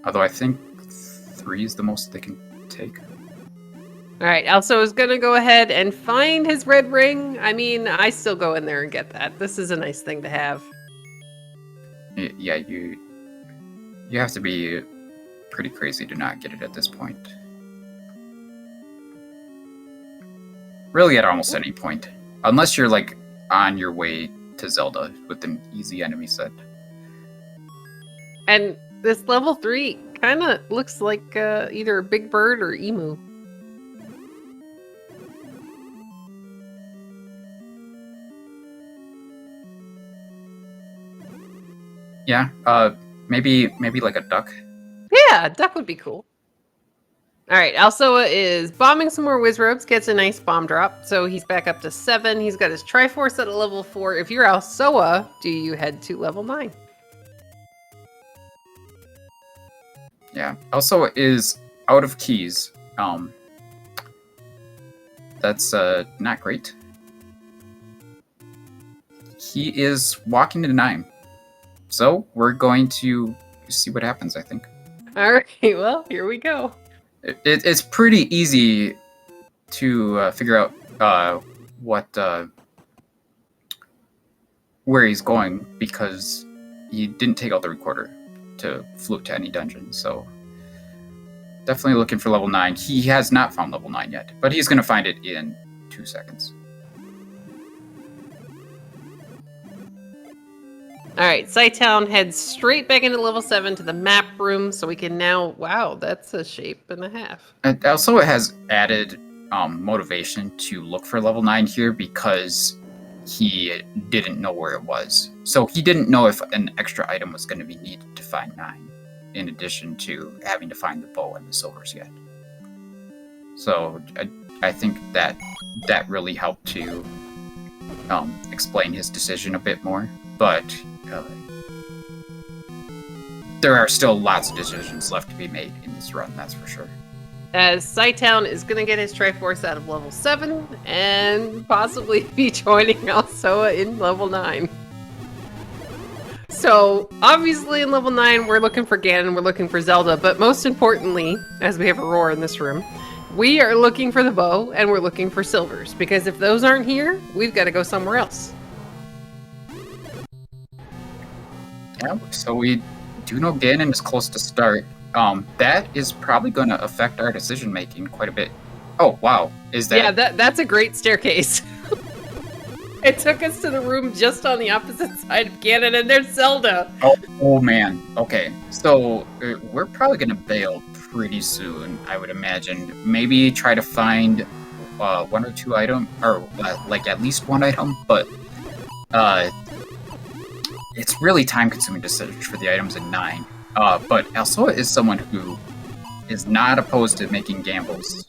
Although I think 3 is the most they can take. Alright, Alsoa is going to go ahead and find his red ring. I mean, I still go in there and get that. This is a nice thing to have. Yeah, you have to be pretty crazy to not get it at this point. Really at almost any point. Unless you're, like, on your way to Zelda with an easy enemy set. And this level 3 kind of looks like either a big bird or emu. Yeah, maybe like a duck. Yeah, duck would be cool. Alright, Alsoa is bombing some more whiz robes, gets a nice bomb drop, so he's back up to 7. He's got his Triforce at a level 4. If you're Alsoa, do you head to level 9? Yeah, Alsoa is out of keys. That's not great. He is walking to 9. So we're going to see what happens, I think. All right, well, here we go. It's pretty easy to figure out where he's going, because he didn't take out the recorder to float to any dungeon. So definitely looking for level 9. He has not found level 9 yet, but he's going to find it in 2 seconds. All right, cytown heads straight back into level 7 to the map room, so we can now... Wow, that's a shape and a half. And also, it has added motivation to look for level 9 here, because he didn't know where it was. So he didn't know if an extra item was going to be needed to find 9, in addition to having to find the bow and the silvers yet. So I think that really helped to explain his decision a bit more. But there are still lots of decisions left to be made in this run, that's for sure. As cytown is going to get his Triforce out of level 7 and possibly be joining Alsoa in level 9. So, obviously in level 9, we're looking for Ganon, we're looking for Zelda, but most importantly, as we have a roar in this room, we are looking for the bow and we're looking for silvers, because if those aren't here, we've got to go somewhere else. Yeah, so we do know Ganon is close to start. That is probably going to affect our decision making quite a bit. Oh, wow. Is that... Yeah, that's a great staircase. It took us to the room just on the opposite side of Ganon, and there's Zelda. Oh man. Okay. So we're probably going to bail pretty soon, I would imagine. Maybe try to find 1 or 2 items, or like at least 1 item, but it's really time-consuming to search for the items in 9. But Alsoa is someone who is not opposed to making gambles.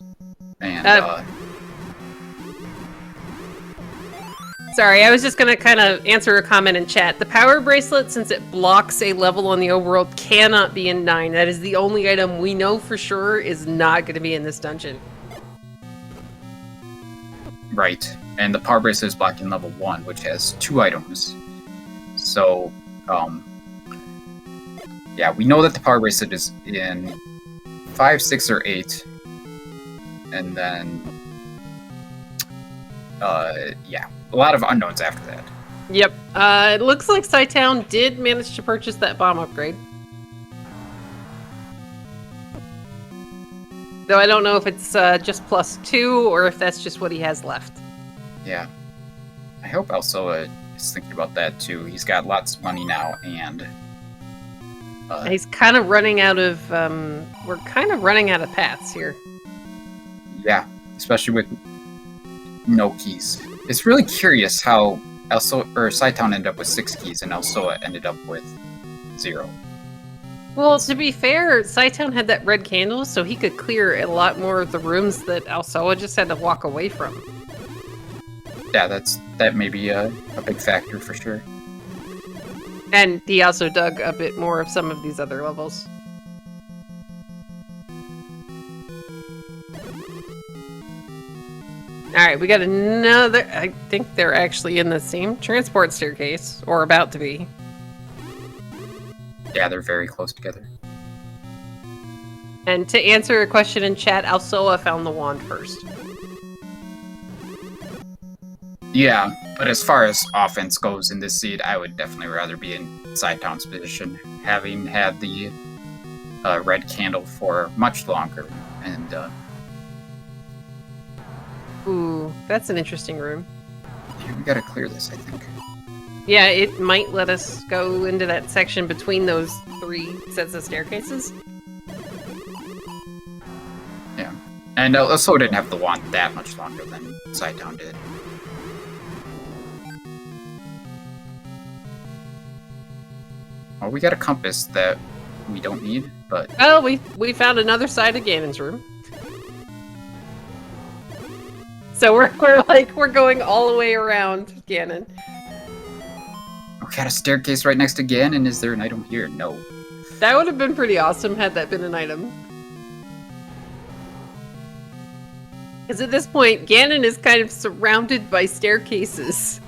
And, Sorry, I was just going to kind of answer a comment in chat. The power bracelet, since it blocks a level on the overworld, cannot be in 9. That is the only item we know for sure is not going to be in this dungeon. Right. And the power bracelet is blocked in level 1, which has 2 items. So, yeah, we know that the power bracelet is in 5, 6, or 8. And then, yeah, a lot of unknowns after that. Yep. It looks like cytown did manage to purchase that bomb upgrade. Though I don't know if it's just +2 or if that's just what he has left. Yeah. I hope Alsoa is thinking about that too. He's got lots of money now, and he's kind of running out of we're kind of running out of paths here. Yeah, especially with no keys. It's really curious how cytown ended up with 6 keys and Alsoa ended up with 0. Well, to be fair, cytown had that red candle, so he could clear a lot more of the rooms that Alsoa just had to walk away from. Yeah, that may be a big factor for sure. And he also dug a bit more of some of these other levels. Alright, we got another... I think they're actually in the same transport staircase, or about to be. Yeah, they're very close together. And to answer a question in chat, Alsoa found the wand first. Yeah, but as far as offense goes in this seed, I would definitely rather be in cytown's position, having had the red candle for much longer. And ooh, that's an interesting room. yeah, we gotta clear this, I think. Yeah, it might let us go into that section between those 3 sets of staircases. Yeah, and Alsoa didn't have the wand that much longer than cytown did. Well, we got a compass that we don't need, but... Oh, we found another side of Ganon's room. So we're going all the way around Ganon. We got a staircase right next to Ganon. Is there an item here? No. That would have been pretty awesome had that been an item. Because at this point, Ganon is kind of surrounded by staircases.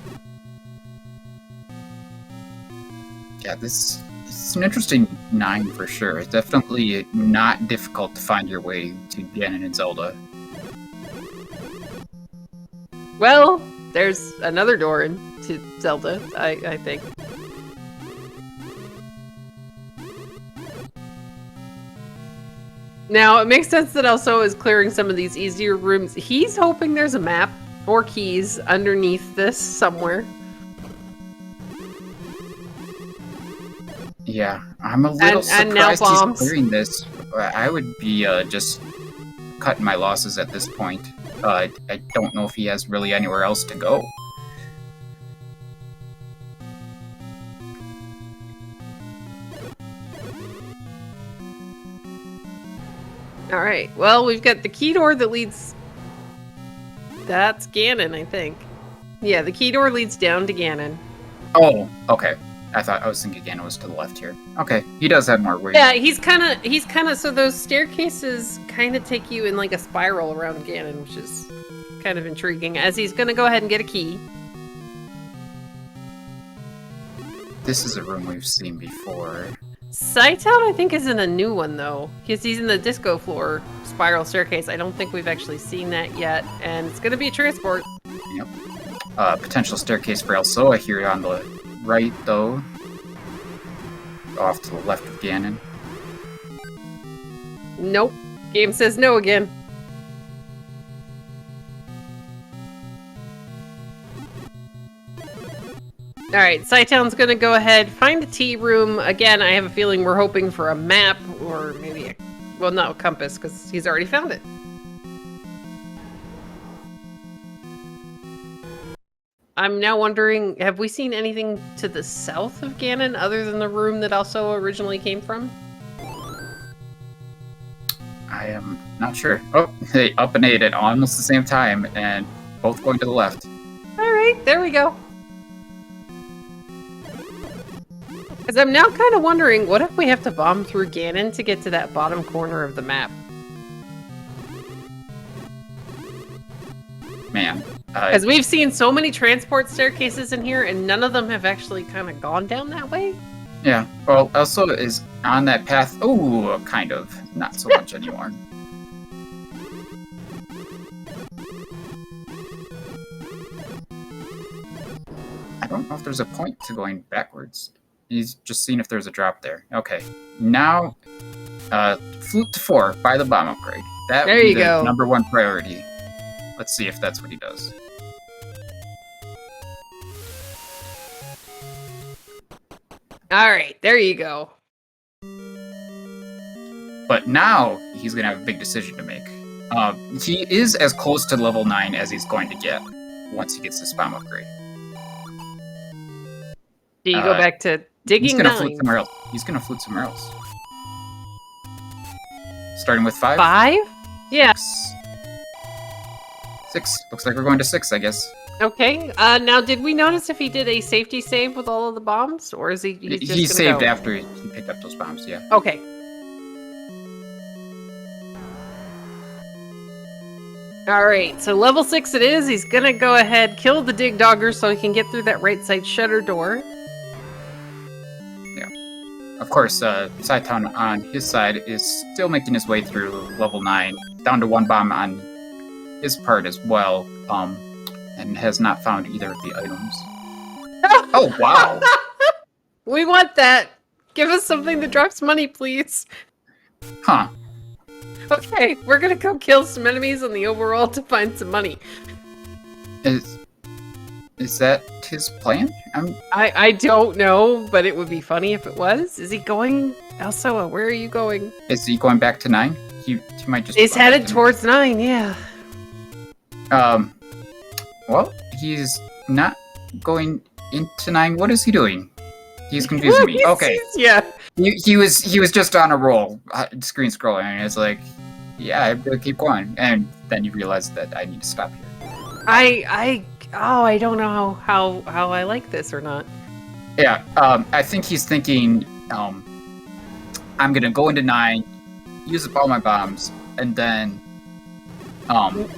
Yeah, this is an interesting 9 for sure. It's definitely not difficult to find your way to Ganon and Zelda. Well, there's another door into Zelda, I think. Now, it makes sense that Alsoa is clearing some of these easier rooms. He's hoping there's a map or keys underneath this somewhere. Yeah, I'm a little surprised he's clearing this. I would be just cutting my losses at this point. I don't know if he has really anywhere else to go. Alright, well, we've got the key door that leads... That's Ganon, I think. Yeah, the key door leads down to Ganon. Oh, okay. I was thinking Ganon was to the left here. Okay, he does have more weight. Yeah, he's kind of, so those staircases kind of take you in like a spiral around Ganon, which is kind of intriguing, as he's gonna go ahead and get a key. This is a room we've seen before. Cytown, I think, is in a new one, though. Because he's in the disco floor spiral staircase. I don't think we've actually seen that yet. And it's going to be a transport. Yep. Potential staircase for Alsoa here on the right, though. Off to the left of Ganon. Nope. Game says no again. Alright, Cytown's gonna go ahead, find a tea room. Again, I have a feeling we're hoping for a map, or maybe a... well, not a compass, because he's already found it. I'm now wondering, have we seen anything to the south of Ganon, other than the room that Alsoa originally came from? I am not sure. Oh, they up and ate at almost the same time, and both going to the left. Alright, there we go. Because I'm now kind of wondering, what if we have to bomb through Ganon to get to that bottom corner of the map? Man. Because we've seen so many transport staircases in here, and none of them have actually kind of gone down that way. Yeah, well, Alsoa is on that path. Oh, kind of. Not so much anymore. I don't know if there's a point to going backwards. He's just seeing if there's a drop there. Okay, now, flute to 4, buy the bomb upgrade. That would be the #1 priority. Let's see if that's what he does. Alright, there you go. But now, he's gonna have a big decision to make. He is as close to level 9 as he's going to get once he gets this bomb upgrade. Do you go back to digging? He's gonna flute somewhere else. He's gonna flute somewhere else. Starting with 5? 5? Yeah. 6. Looks like we're going to 6, I guess. Okay. Now, did we notice if he did a safety save with all of the bombs, or is he? He saved after he picked up those bombs. Yeah. Okay. All right. So level 6 it is. He's gonna go ahead, kill the dig dogger, so he can get through that right side shutter door. Of course, Cytown on his side is still making his way through level 9, down to 1 bomb on his part as well, and has not found either of the items. Oh, wow! We want that! Give us something that drops money, please! Huh. Okay, we're gonna go kill some enemies on the overworld to find some money. Is that his plan? I don't know, but it would be funny if it was. Is he going? Alsoa, where are you going? Is he going back to 9? He might just... He's headed towards 9, yeah. Well, he's not going into 9. What is he doing? He's confusing me. Okay. Yeah. He was just on a roll, screen scrolling, and it's like, yeah, I better keep going. And then you realize that I need to stop here. I don't know how I like this or not. Yeah, I think he's thinking, I'm gonna go into 9, use up all my bombs, and then,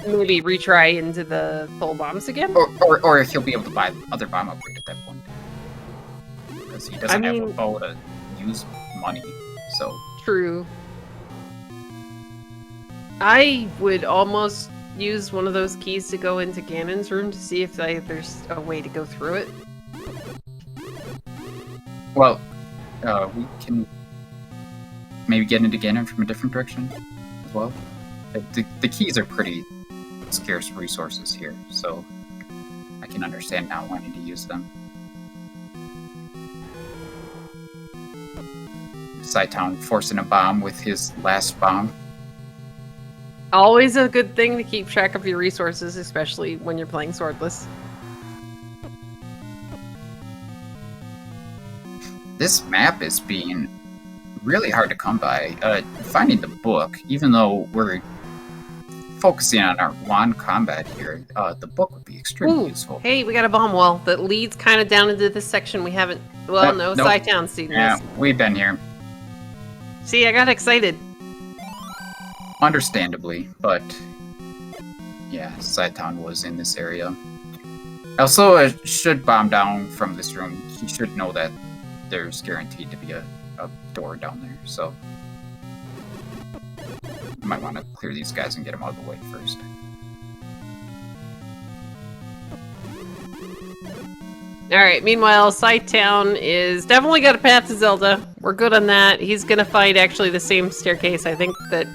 maybe retry into the full bombs again? Or he'll be able to buy other bomb upgrade at that point. because he doesn't have a bow to use money. So true. I would almost use one of those keys to go into Ganon's room to see if there's a way to go through it. Well, we can maybe get into Ganon from a different direction as well. The keys are pretty scarce resources here, so I can understand not wanting to use them. Cytown forcing a bomb with his last bomb. Always a good thing to keep track of your resources, especially when you're playing swordless. This map is being really hard to come by. Finding the book, even though we're focusing on our wand combat here, the book would be extremely useful. Hey, we got a bomb wall that leads kind of down into this section we haven't... Well, no, nope. Cytown's seen this. Yeah, we've been here. See, I got excited. Understandably, but yeah, Cytown was in this area. Alsoa should bomb down from this room. He should know that there's guaranteed to be a door down there, so you might want to clear these guys and get them out of the way first. Alright, meanwhile, Cytown is definitely got a path to Zelda. We're good on that. He's gonna fight actually the same staircase, I think, that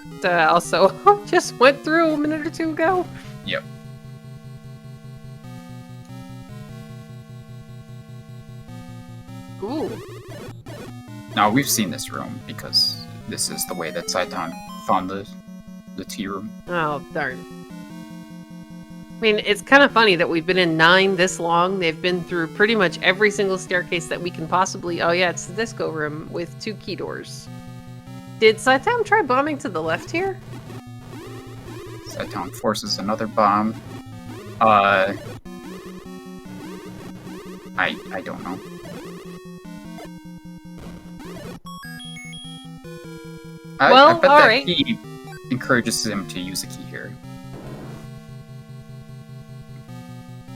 also just went through a minute or two ago. Yep. Ooh. Now, we've seen this room because this is the way that Cytown found the tea room. Oh, darn. I mean, it's kind of funny that we've been in 9 this long. They've been through pretty much every single staircase that we can possibly... Oh yeah, it's the disco room with 2 key doors. Did Cytown try bombing to the left here? Cytown forces another bomb. I don't know. I bet that key encourages him to use a key here.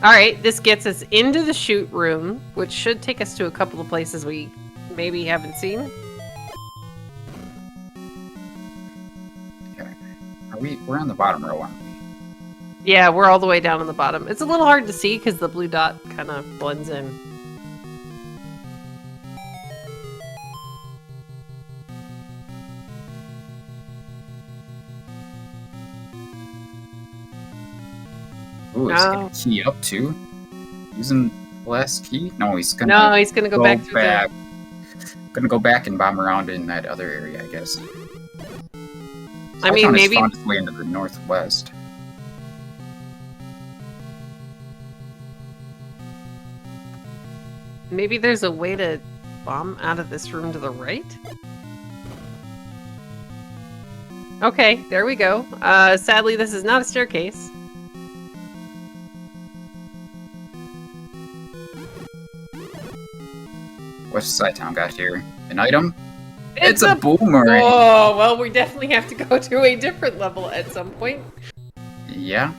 Alright, this gets us into the shoot room, which should take us to a couple of places we maybe haven't seen. Okay. We're on the bottom row, aren't we? Yeah, we're all the way down on the bottom. It's a little hard to see because the blue dot kind of blends in. Ooh, is he gonna key up too? Using the last key? No, he's gonna. No, he's gonna go back through there. Gonna go back and bomb around in that other area, I guess. I mean, maybe found his way into the northwest. Maybe there's a way to bomb out of this room to the right? Okay, there we go. Sadly, this is not a staircase. What's Cytown got here? An item? It's a boomerang! Oh, well, we definitely have to go to a different level at some point. Yeah.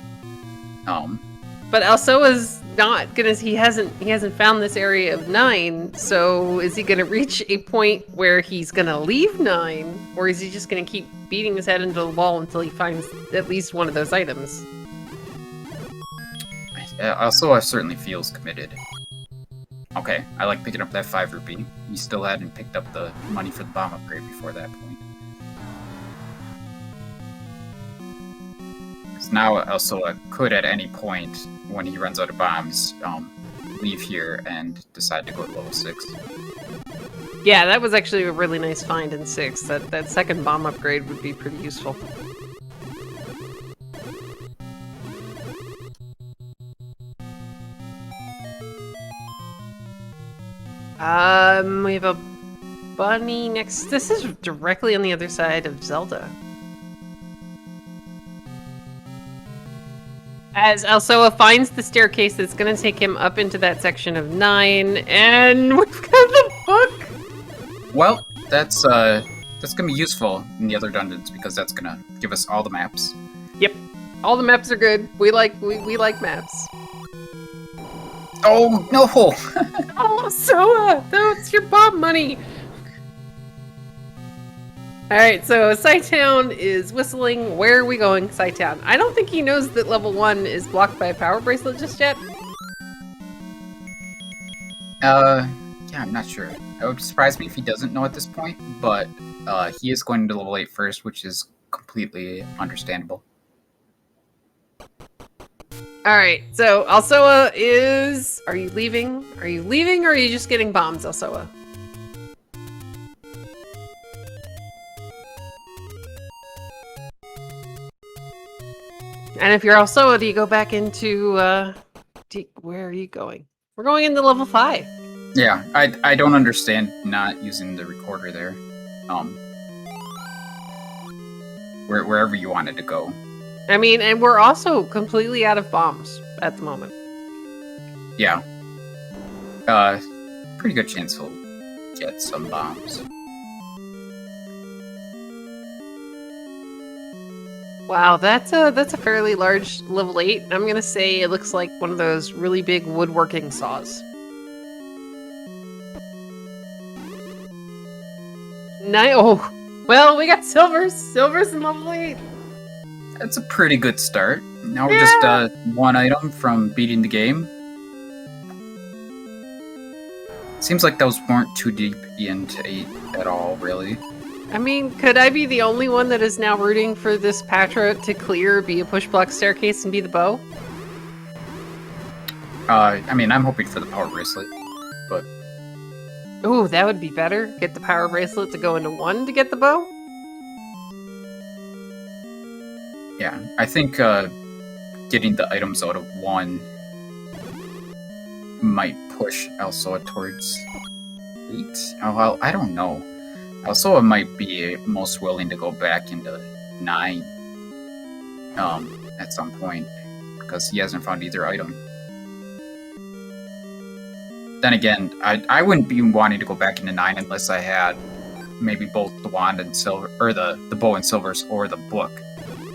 But Alsoa's not gonna. He hasn't found this area of 9. So is he gonna reach a point where he's gonna leave 9, or is he just gonna keep beating his head into the wall until he finds at least one of those items? Alsoa certainly feels committed. Okay, I like picking up that 5 rupee. He still hadn't picked up the money for the bomb upgrade before that point. Because now Alsoa could at any point, when he runs out of bombs, leave here and decide to go to level 6. Yeah, that was actually a really nice find in 6. That second bomb upgrade would be pretty useful. We have a bunny next. This is directly on the other side of Zelda. As Alsoa finds the staircase that's going to take him up into that section of 9, and we've got the book! Well, that's gonna be useful in the other dungeons, because that's gonna give us all the maps. Yep. All the maps are good. We like maps. Oh, no! Oh, Alsoa! That's your bomb money! Alright, so Cytown is whistling. Where are we going, Cytown? I don't think he knows that level 1 is blocked by a power bracelet just yet. Yeah, I'm not sure. It would surprise me if he doesn't know at this point, but he is going to level 8 first, which is completely understandable. Alright, so Alsoa is... Are you leaving? Are you leaving or are you just getting bombs, Alsoa? And if you're Alsoa, do you go back into... where are you going? We're going into level 5. Yeah, I don't understand not using the recorder there. Wherever you wanted to go. I mean, and we're also completely out of bombs at the moment. Yeah. Pretty good chance he'll get some bombs. Wow, that's a fairly large level 8. I'm gonna say it looks like one of those really big woodworking saws. Oh, well, we got silvers. Silvers in level 8. That's a pretty good start. Now we're just one item from beating the game. Seems like those weren't too deep into 8 at all, really. I mean, could I be the only one that is now rooting for this Patra to clear, be a push block staircase, and be the bow? I mean, I'm hoping for the power bracelet, but... Ooh, that would be better. Get the power bracelet to go into 1 to get the bow? Yeah, I think getting the items out of 1 might push Alsoa towards 8. Oh, well, I don't know. Alsoa might be most willing to go back into 9 at some point, because he hasn't found either item. Then again, I wouldn't be wanting to go back into 9 unless I had maybe both the wand and silver, or the bow and silvers, or the book,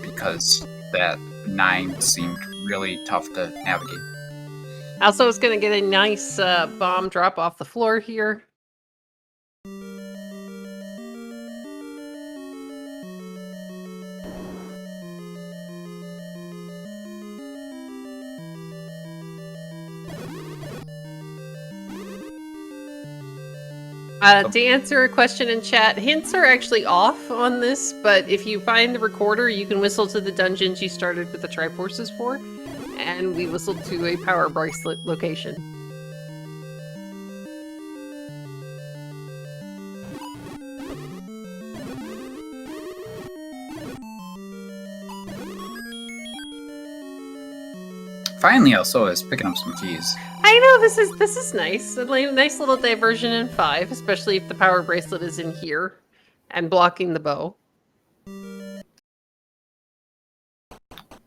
because that 9 seemed really tough to navigate. Also, it's gonna get a nice bomb drop off the floor here. To answer a question in chat, hints are actually off on this, but if you find the recorder, you can whistle to the dungeons you started with the Triforces for, and we whistled to a power bracelet location. Finally, Alsoa is picking up some keys. I know, this is nice. A nice little diversion in 5, especially if the power bracelet is in here and blocking the bow.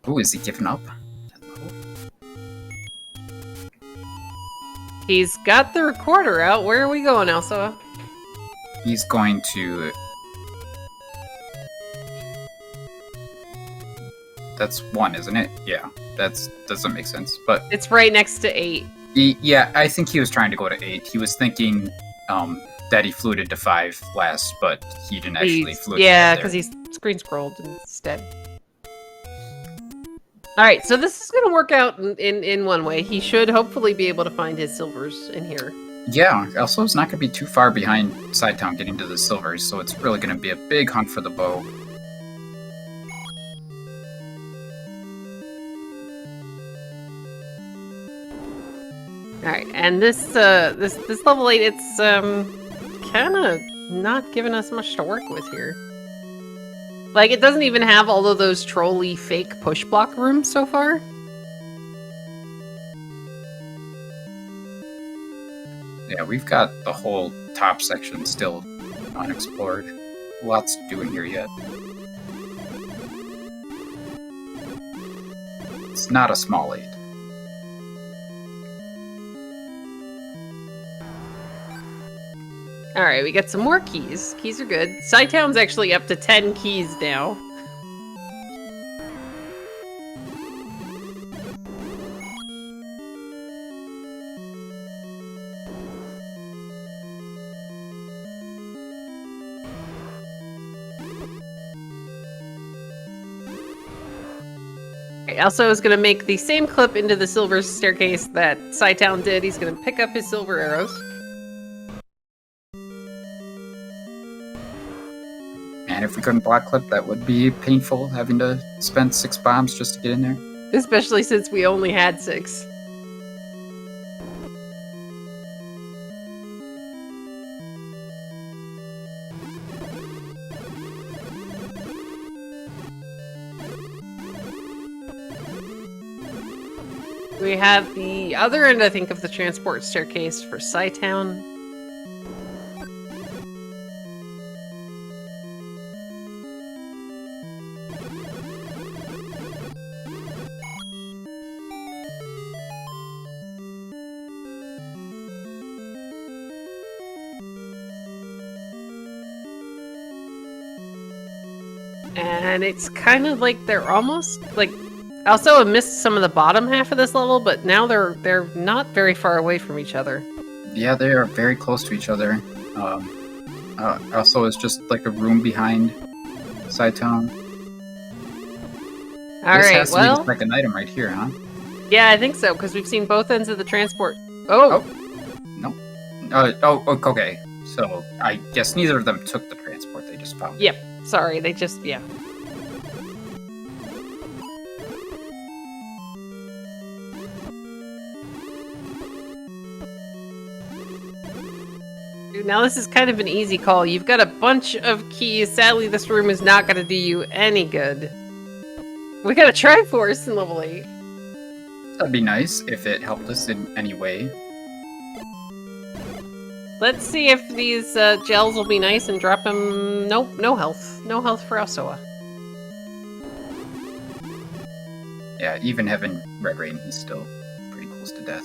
Ooh, is he giving up? He's got the recorder out. Where are we going, Alsoa? He's going to... That's 1, isn't it? Yeah, that doesn't make sense, but... It's right next to 8. Yeah, I think he was trying to go to 8. He was thinking that he fluted to 5 last, but he didn't actually flute. Yeah, because he's screen scrolled instead. Alright, so this is going to work out in one way. He should hopefully be able to find his silvers in here. Yeah, Alsoa's not going to be too far behind Cytown getting to the silvers, so it's really going to be a big hunt for the bow. Alright, and this level 8, it's kind of not giving us much to work with here. Like, it doesn't even have all of those trolly fake push block rooms so far. Yeah, we've got the whole top section still unexplored. Lots to do in here yet. It's not a small 8. Alright, we got some more keys. Keys are good. Cytown's actually up to 10 keys now. Alsoa is going to make the same clip into the silver staircase that Cytown did. He's going to pick up his silver arrows. And if we couldn't block clip, that would be painful, having to spend 6 bombs just to get in there. Especially since we only had 6. We have the other end, I think, of the transport staircase for Cytown. And it's kind of like they're almost like Alsoa missed some of the bottom half of this level, but now they're not very far away from each other. Yeah, they are very close to each other. Also, it's just like a room behind Cytown. All this right, has to be the second item right here, huh? Yeah, I think so, because we've seen both ends of the transport. Oh! No. Okay. So, I guess neither of them took the transport, they just found it. Yep. Sorry, they just, yeah. Dude, now this is kind of an easy call. You've got a bunch of keys. Sadly, this room is not going to do you any good. We got a Triforce in level 8. That'd be nice if it helped us in any way. Let's see if these gels will be nice and drop him... Nope, no health. No health for Alsoa. Yeah, even having Red Rain, he's still pretty close to death.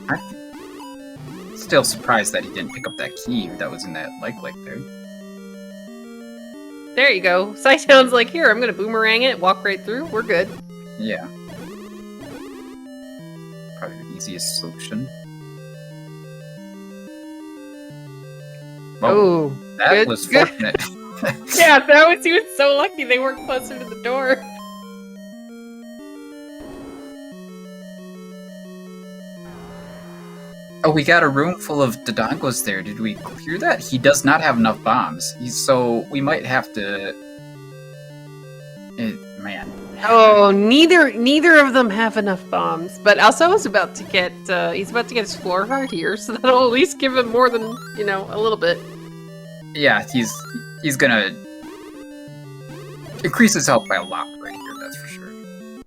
I'm still surprised that he didn't pick up that key that was in that like there. There you go. Cytown's like, here, I'm gonna boomerang it, walk right through, we're good. Yeah. Probably the easiest solution. Oh, that was fortunate. Yeah, he was so lucky they weren't closer to the door. Oh, we got a room full of Dodongos there. Did we clear that? He does not have enough bombs. So we might have to... man. Oh, neither of them have enough bombs. But Alsoa's about to get, he's about to get his floor heart here, so that'll at least give him more than, you know, a little bit. Yeah, he's gonna increase his health by a lot right here, that's for sure.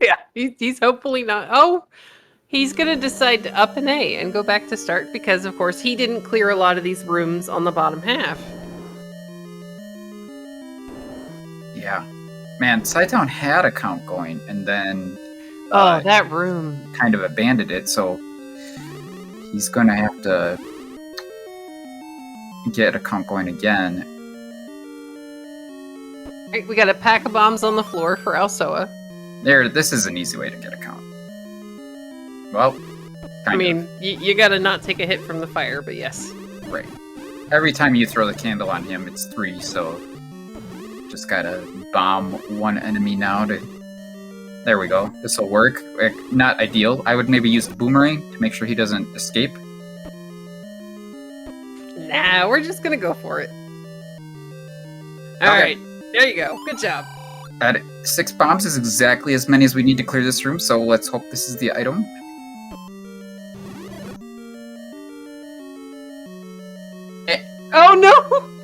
Yeah, he's hopefully not... Oh! He's gonna decide to up an A and go back to start because, of course, he didn't clear a lot of these rooms on the bottom half. Yeah. Man, Cytown had a count going, and then... Oh, that room. Kind of abandoned it, so... He's gonna have to... get a count going again. Alright, we got a pack of bombs on the floor for Alsoa. There, this is an easy way to get a count. Well, I mean, you gotta not take a hit from the fire, but yes. Right. Every time you throw the candle on him, it's 3, so... Just gotta bomb one enemy now to... There we go. This'll work. Not ideal. I would maybe use the boomerang to make sure he doesn't escape. Nah, we're just gonna go for it. Alright, there you go. Good job. 6 bombs is exactly as many as we need to clear this room, so let's hope this is the item. Oh no!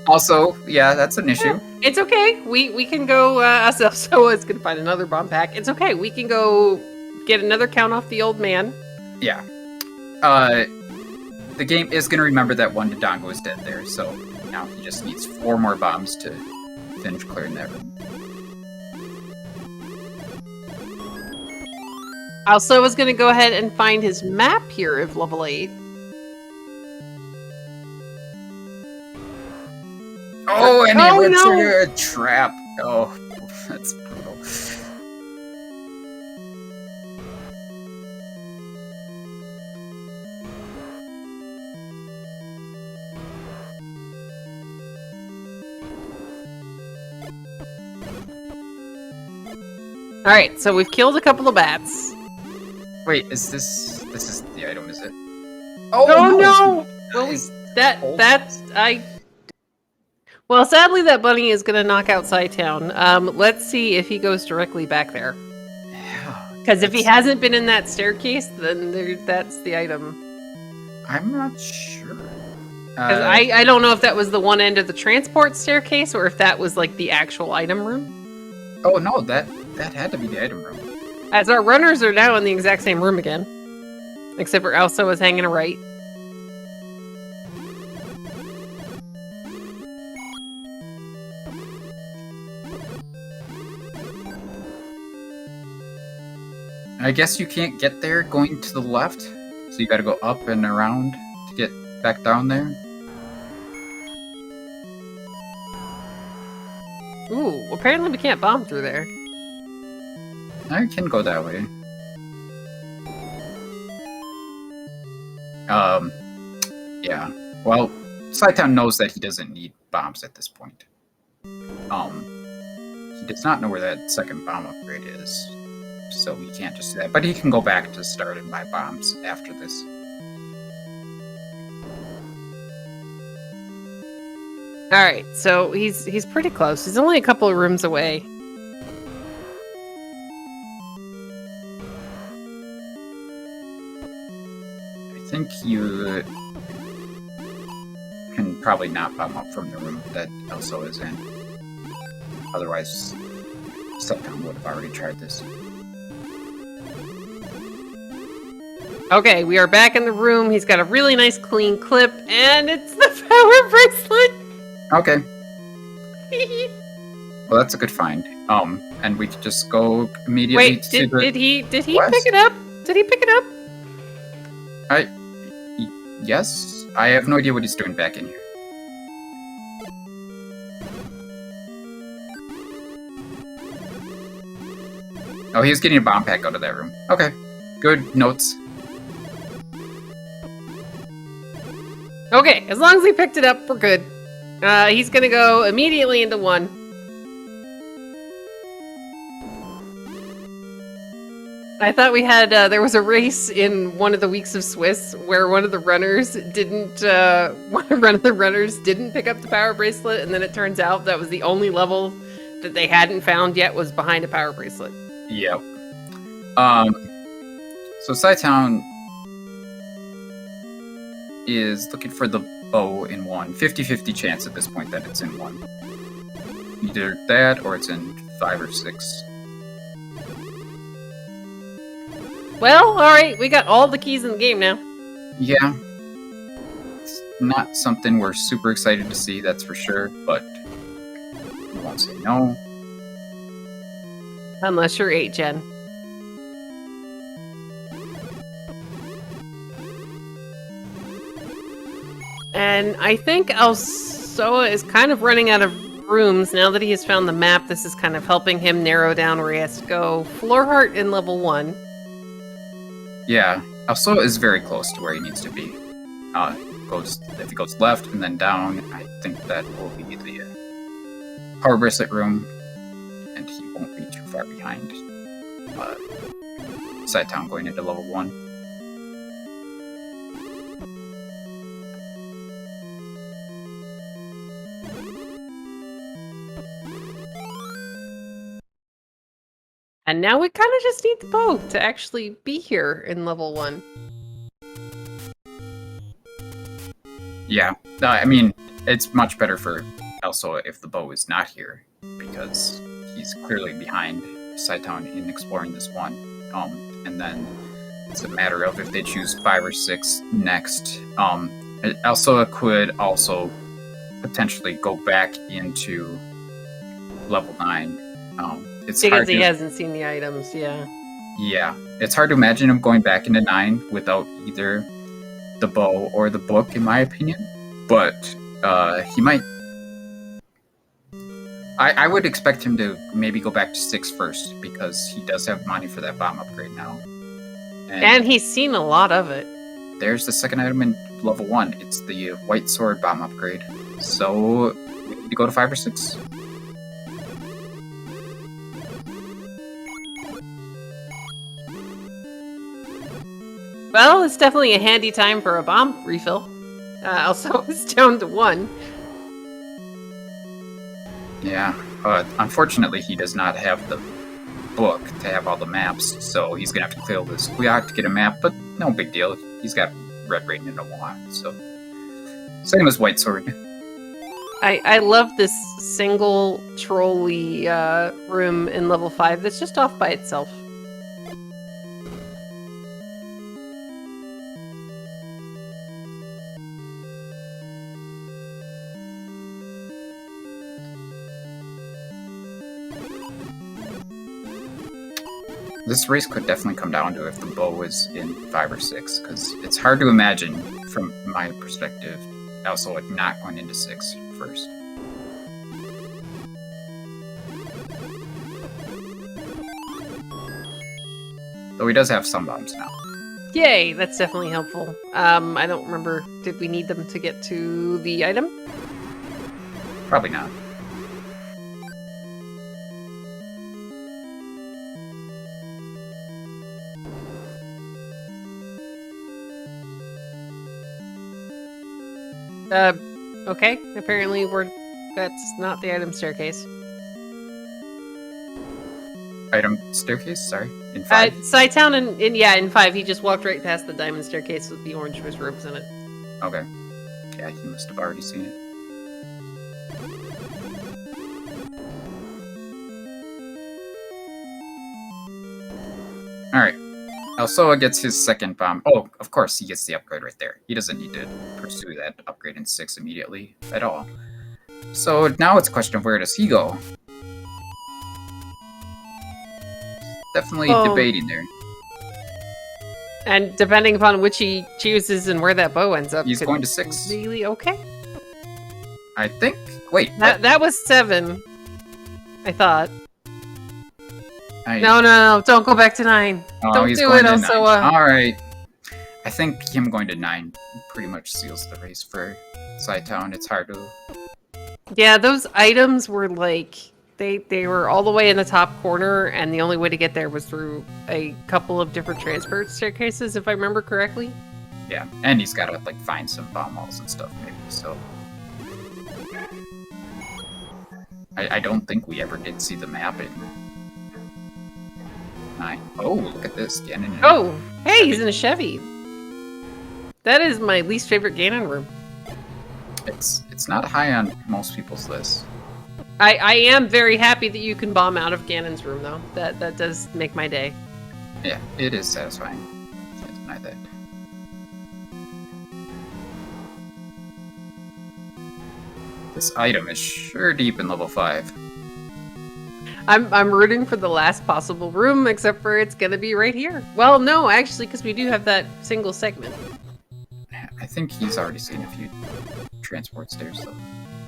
Also, yeah, that's an issue. It's okay. We can go, Alsoa is gonna find another bomb pack. It's okay. We can go get another count off the old man. Yeah. The game is gonna remember that one Dodongo is dead there, so now he just needs 4 more bombs to finish clearing that room. Alsoa is gonna go ahead and find his map here of level 8. Oh, and he went through a trap. Oh, that's brutal. All right, so we've killed a couple of bats. Wait, is this is the item, is it? Oh no! Well, Well, sadly, that bunny is gonna knock out cytown. Let's see if he goes directly back there. Yeah. Because if he hasn't been in that staircase, then that's the item. I'm not sure. Because I don't know if that was the one end of the transport staircase or if that was like the actual item room. Oh no, that had to be the item room. As our runners are now in the exact same room again. Except for Alsoa is hanging a right. I guess you can't get there going to the left, so you gotta go up and around to get back down there. Ooh, apparently we can't bomb through there. I can go that way. Yeah. Well, Cytown knows that he doesn't need bombs at this point. He does not know where that second bomb upgrade is, so he can't just do that. But he can go back to start and buy bombs after this. All right, so he's pretty close. He's only a couple of rooms away. I think you can probably not bomb up from the room that Alsoa is in. Otherwise, Cytown would have already tried this. Okay, we are back in the room. He's got a really nice clean clip, and it's the power bracelet! Okay. Well, that's a good find. And we could just go immediately Wait, to did he west? pick it up? Did he pick it up? Yes? I have no idea what he's doing back in here. Oh, he was getting a bomb pack out of that room. Okay. Good notes. Okay, as long as he picked it up, we're good. He's gonna go immediately into one. I thought we had, there was a race in one of the weeks of Swiss where one of the runners didn't pick up the power bracelet, and then it turns out that was the only level that they hadn't found yet was behind a power bracelet. Yep. So Cytown is looking for the bow in one. 50-50 chance at this point that it's in one. Either that or it's in 5 or 6. Well, alright, we got all the keys in the game now. Yeah. It's not something we're super excited to see, that's for sure, but I won't say no. Unless you're 8 Gen. And I think Alsoa is kind of running out of rooms now that he has found the map. This is kind of helping him narrow down where he has to go. Floor heart in level 1. Yeah, Alsoa is very close to where he needs to be. If he goes left and then down, I think that will be the power bracelet room, and he won't be too far behind Cytown going into level 1. And now we kind of just need the bow to actually be here in level 1. Yeah, I mean, it's much better for Alsoa if the bow is not here, because he's clearly behind Cytown in exploring this one. And then it's a matter of if they choose 5 or 6 next. Alsoa could also potentially go back into level 9. It's because he hasn't seen the items, yeah. Yeah, it's hard to imagine him going back into 9 without either the bow or the book, in my opinion. But he might. I would expect him to maybe go back to 6 first, because he does have money for that bomb upgrade now. And he's seen a lot of it. There's the second item in level 1. It's the white sword bomb upgrade. So we need to go to 5 or 6. Well, it's definitely a handy time for a bomb refill. Also, it's down to 1. Yeah, unfortunately he does not have the book to have all the maps, so he's gonna have to clear this squeak to get a map, but no big deal. He's got red rating in a lot, so same as White Sword. I love this single trolley room in level 5 that's just off by itself. This race could definitely come down to if the bow was in 5 or 6, because it's hard to imagine, from my perspective, Alsoa not going into 6 first. Though he does have some bombs now. Yay, that's definitely helpful. I don't remember, did we need them to get to the item? Probably not. Okay. Apparently that's not the item staircase. Item staircase? Sorry. In 5? Cytown in 5, he just walked right past the diamond staircase with the orange robes in it. Okay. Yeah, he must have already seen it. Alright. Alsoa gets his second bomb. Oh, of course, he gets the upgrade right there. He doesn't need to pursue that upgrade in 6 immediately at all. So now it's a question of where does he go? Definitely debating there. And depending upon which he chooses and where that bow ends up, He's going to 6. Really okay. I think. Wait. That was 7. I thought. I, No, don't go back to 9. Oh, Don't he's do going it, to Alsoa. 9. Alright. I think him going to 9 pretty much seals the race for Cytown. It's hard to... Yeah, those items were like... They were all the way in the top corner, and the only way to get there was through a couple of different transport staircases, if I remember correctly. Yeah, and he's got to like find some bomb walls and stuff, maybe, so... I don't think we ever did see the map in 9. Oh, look at this, Ganon. Oh, hey, he's in a Chevy. That is my least favorite Ganon room. It's not high on most people's lists. I am very happy that you can bomb out of Ganon's room, though. That does make my day. Yeah, it is satisfying. Can't deny that. This item is sure deep in level 5. I'm rooting for the last possible room, except for it's gonna be right here. Well, no, actually, because we do have that single segment. I think he's already seen a few transport stairs, though.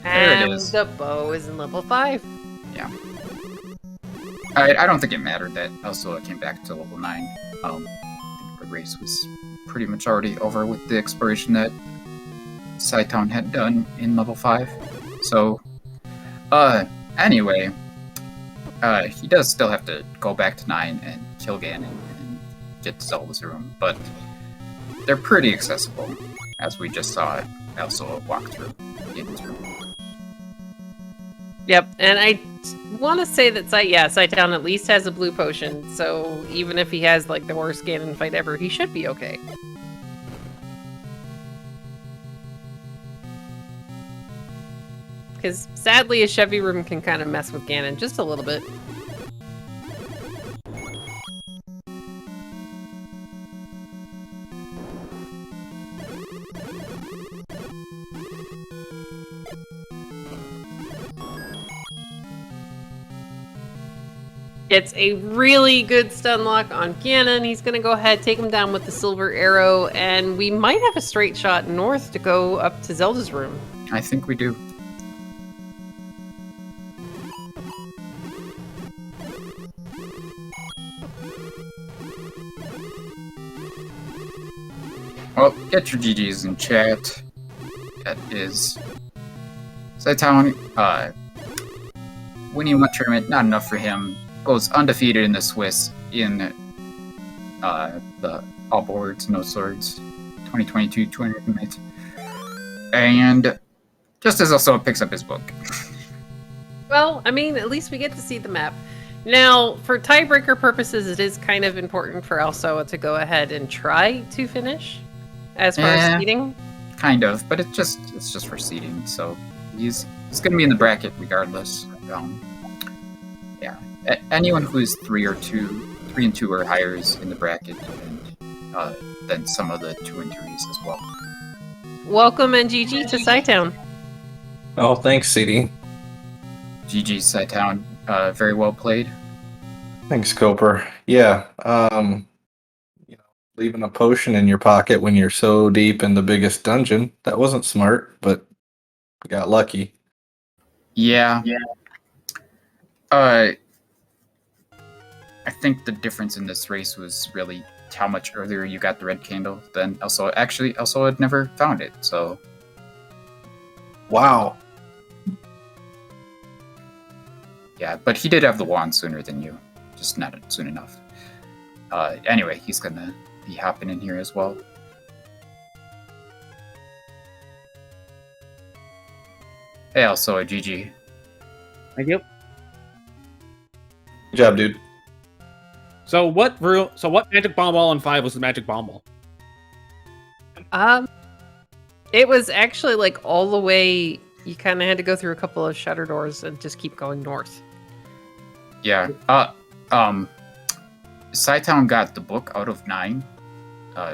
And there it is. The bow is in level 5. Yeah. I don't think it mattered that Alsoa came back to level 9. I think the race was pretty much already over with the exploration that Cytown had done in level 5. So, anyway, he does still have to go back to 9 and kill Ganon and get to Zelda's room, but they're pretty accessible, as we just saw Alsoa walk through Ganon's room. Yep, and I want to say that Cytown at least has a blue potion, so even if he has like the worst Ganon fight ever, he should be okay. Because sadly, a Chevy room can kind of mess with Ganon just a little bit. Gets a really good stun lock on Ganon. He's gonna go ahead, take him down with the silver arrow, and we might have a straight shot north to go up to Zelda's room. I think we do. Well, get your GGs in chat. That is Cytown, winning one tournament, not enough for him. Goes undefeated in the Swiss in the All Boards, No Swords 2022 tournament. And just as Alsoa picks up his book. Well, I mean, at least we get to see the map. Now, for tiebreaker purposes, it is kind of important for Alsoa to go ahead and try to finish as far as seeding. Kind of, but it's just for seeding, so he's going to be in the bracket regardless. Yeah, anyone who's 3 and 2 or higher is in the bracket, and then some of the 2 and 3s as well. Welcome and GG to cytown. Oh, thanks, CD. GG cytown, very well played. Thanks, Coper. Yeah, leaving a potion in your pocket when you're so deep in the biggest dungeon, that wasn't smart, but we got lucky. Yeah. I think the difference in this race was really how much earlier you got the red candle than Alsoa. Actually, Alsoa had never found it, so... Wow. Yeah, but he did have the wand sooner than you. Just not soon enough. Anyway, he's gonna be hopping in here as well. Hey, Alsoa, GG. Thank you. Good job, dude. So what magic bomb ball in 5 was the magic bomb ball? It was actually like all the way. You kind of had to go through a couple of shutter doors and just keep going north. Yeah. Cytown got the book out of 9,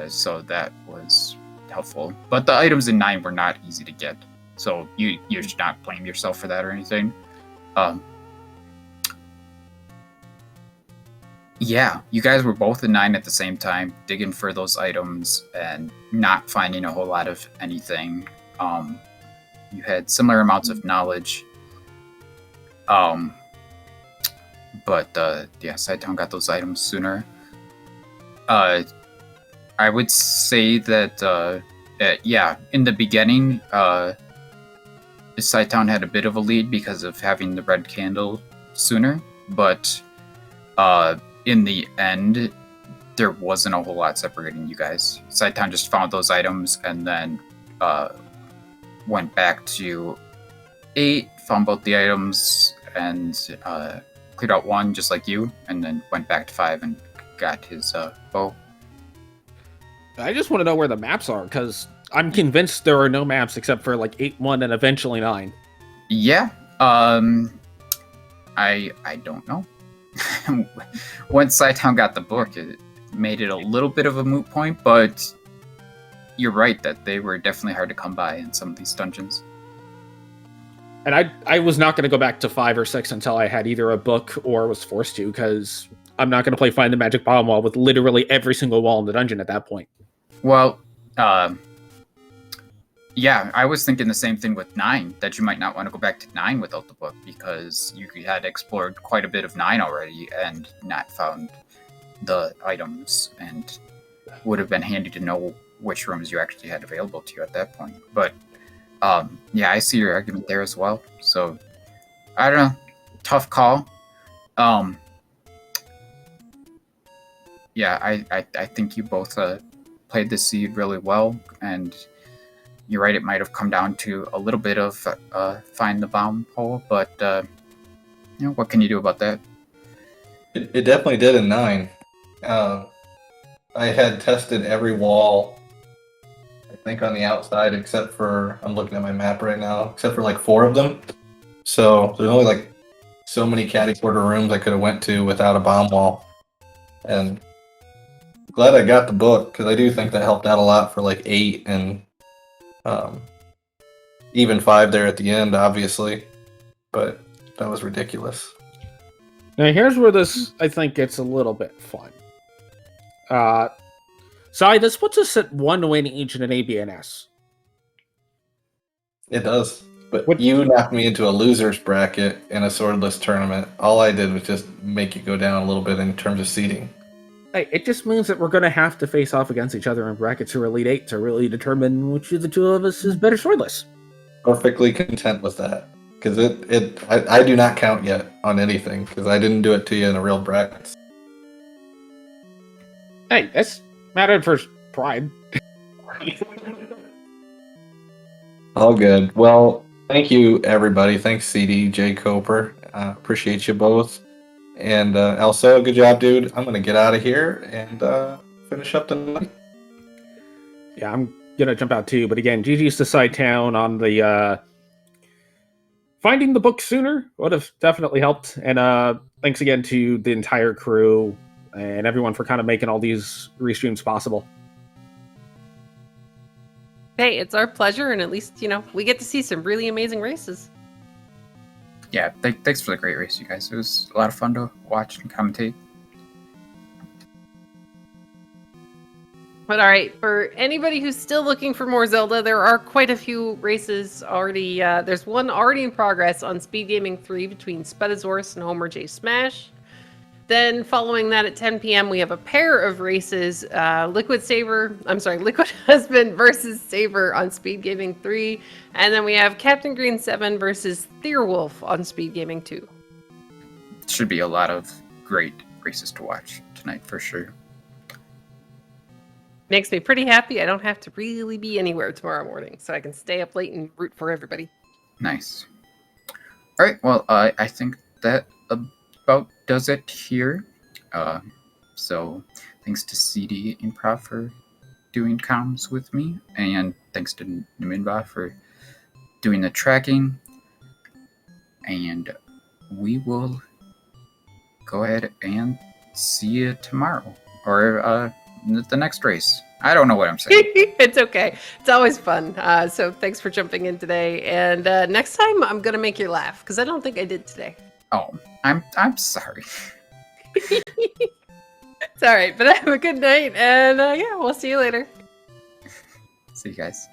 so that was helpful. But the items in 9 were not easy to get, so you should not blame yourself for that or anything. Yeah, you guys were both in 9 at the same time, digging for those items and not finding a whole lot of anything. You had similar amounts of knowledge. But yeah, Cytown got those items sooner. I would say that, yeah, in the beginning, Cytown had a bit of a lead because of having the red candle sooner, but in the end, there wasn't a whole lot separating you guys. Cytown just found those items and then went back to 8, found both the items, and cleared out 1 just like you, and then went back to 5 and got his bow. I just want to know where the maps are, because I'm convinced there are no maps except for like 8-1 and eventually 9. Yeah, I don't know. Once Cytown got the book, it made it a little bit of a moot point, but you're right that they were definitely hard to come by in some of these dungeons. And I was not going to go back to 5 or 6 until I had either a book or was forced to, because I'm not going to play Find the Magic Bomb Wall with literally every single wall in the dungeon at that point. Well, yeah, I was thinking the same thing with 9, that you might not want to go back to 9 without the book, because you had explored quite a bit of 9 already and not found the items, and would have been handy to know which rooms you actually had available to you at that point. But yeah, I see your argument there as well. So I don't know, tough call. Yeah, I think you both played the seed really well, and you're right, it might have come down to a little bit of find the bomb hole, but you know, what can you do about that? It definitely did in 9. I had tested every wall, I think, on the outside, except for, I'm looking at my map right now, except for like 4 of them. So there's only like so many caddy quarter rooms I could have went to without a bomb wall. And glad I got the book, because I do think that helped out a lot for like 8 and even 5 there at the end, obviously. But that was ridiculous. Now here's where this, I think, gets a little bit fun. Sai, this puts us at 1 win each in an ABNS. It does. But you knocked me into a loser's bracket in a swordless tournament. All I did was just make you go down a little bit in terms of seeding. Hey, it just means that we're going to have to face off against each other in brackets or Elite 8 to really determine which of the two of us is better swordless. Perfectly content with that. Because I do not count yet on anything, because I didn't do it to you in a real bracket. Hey, that's mattered for pride. All good. Well, thank you, everybody. Thanks, CD, J. Coper. Appreciate you both. And Alsoa, good job, dude. I'm going to get out of here and finish up the night. Yeah, I'm gonna jump out too. But again, GG's to cytown on the finding the book sooner would have definitely helped. And thanks again to the entire crew and everyone for kind of making all these restreams possible. Hey, it's our pleasure, and at least, we get to see some really amazing races. Yeah, thanks for the great race, you guys. It was a lot of fun to watch and commentate. But all right, for anybody who's still looking for more Zelda, there are quite a few races already. There's one already in progress on SpeedGaming 3 between Spetasaurus and Homer J. Smash. Then following that at 10 p.m., we have a pair of races, Liquid Husband versus Saber on SpeedGaming 3. And then we have Captain Green 7 versus Theorwolf on SpeedGaming 2. Should be a lot of great races to watch tonight for sure. Makes me pretty happy. I don't have to really be anywhere tomorrow morning, so I can stay up late and root for everybody. Nice. All right, well, I think that about does it here. So thanks to CD Improv for doing comms with me, and thanks to Niminba for doing the tracking. And we will go ahead and see you tomorrow, or the next race. I don't know what I'm saying. It's okay. It's always fun. So thanks for jumping in today. And next time, I'm going to make you laugh, because I don't think I did today. Oh, I'm sorry. It's all right, but have a good night, and yeah, we'll see you later. See you guys.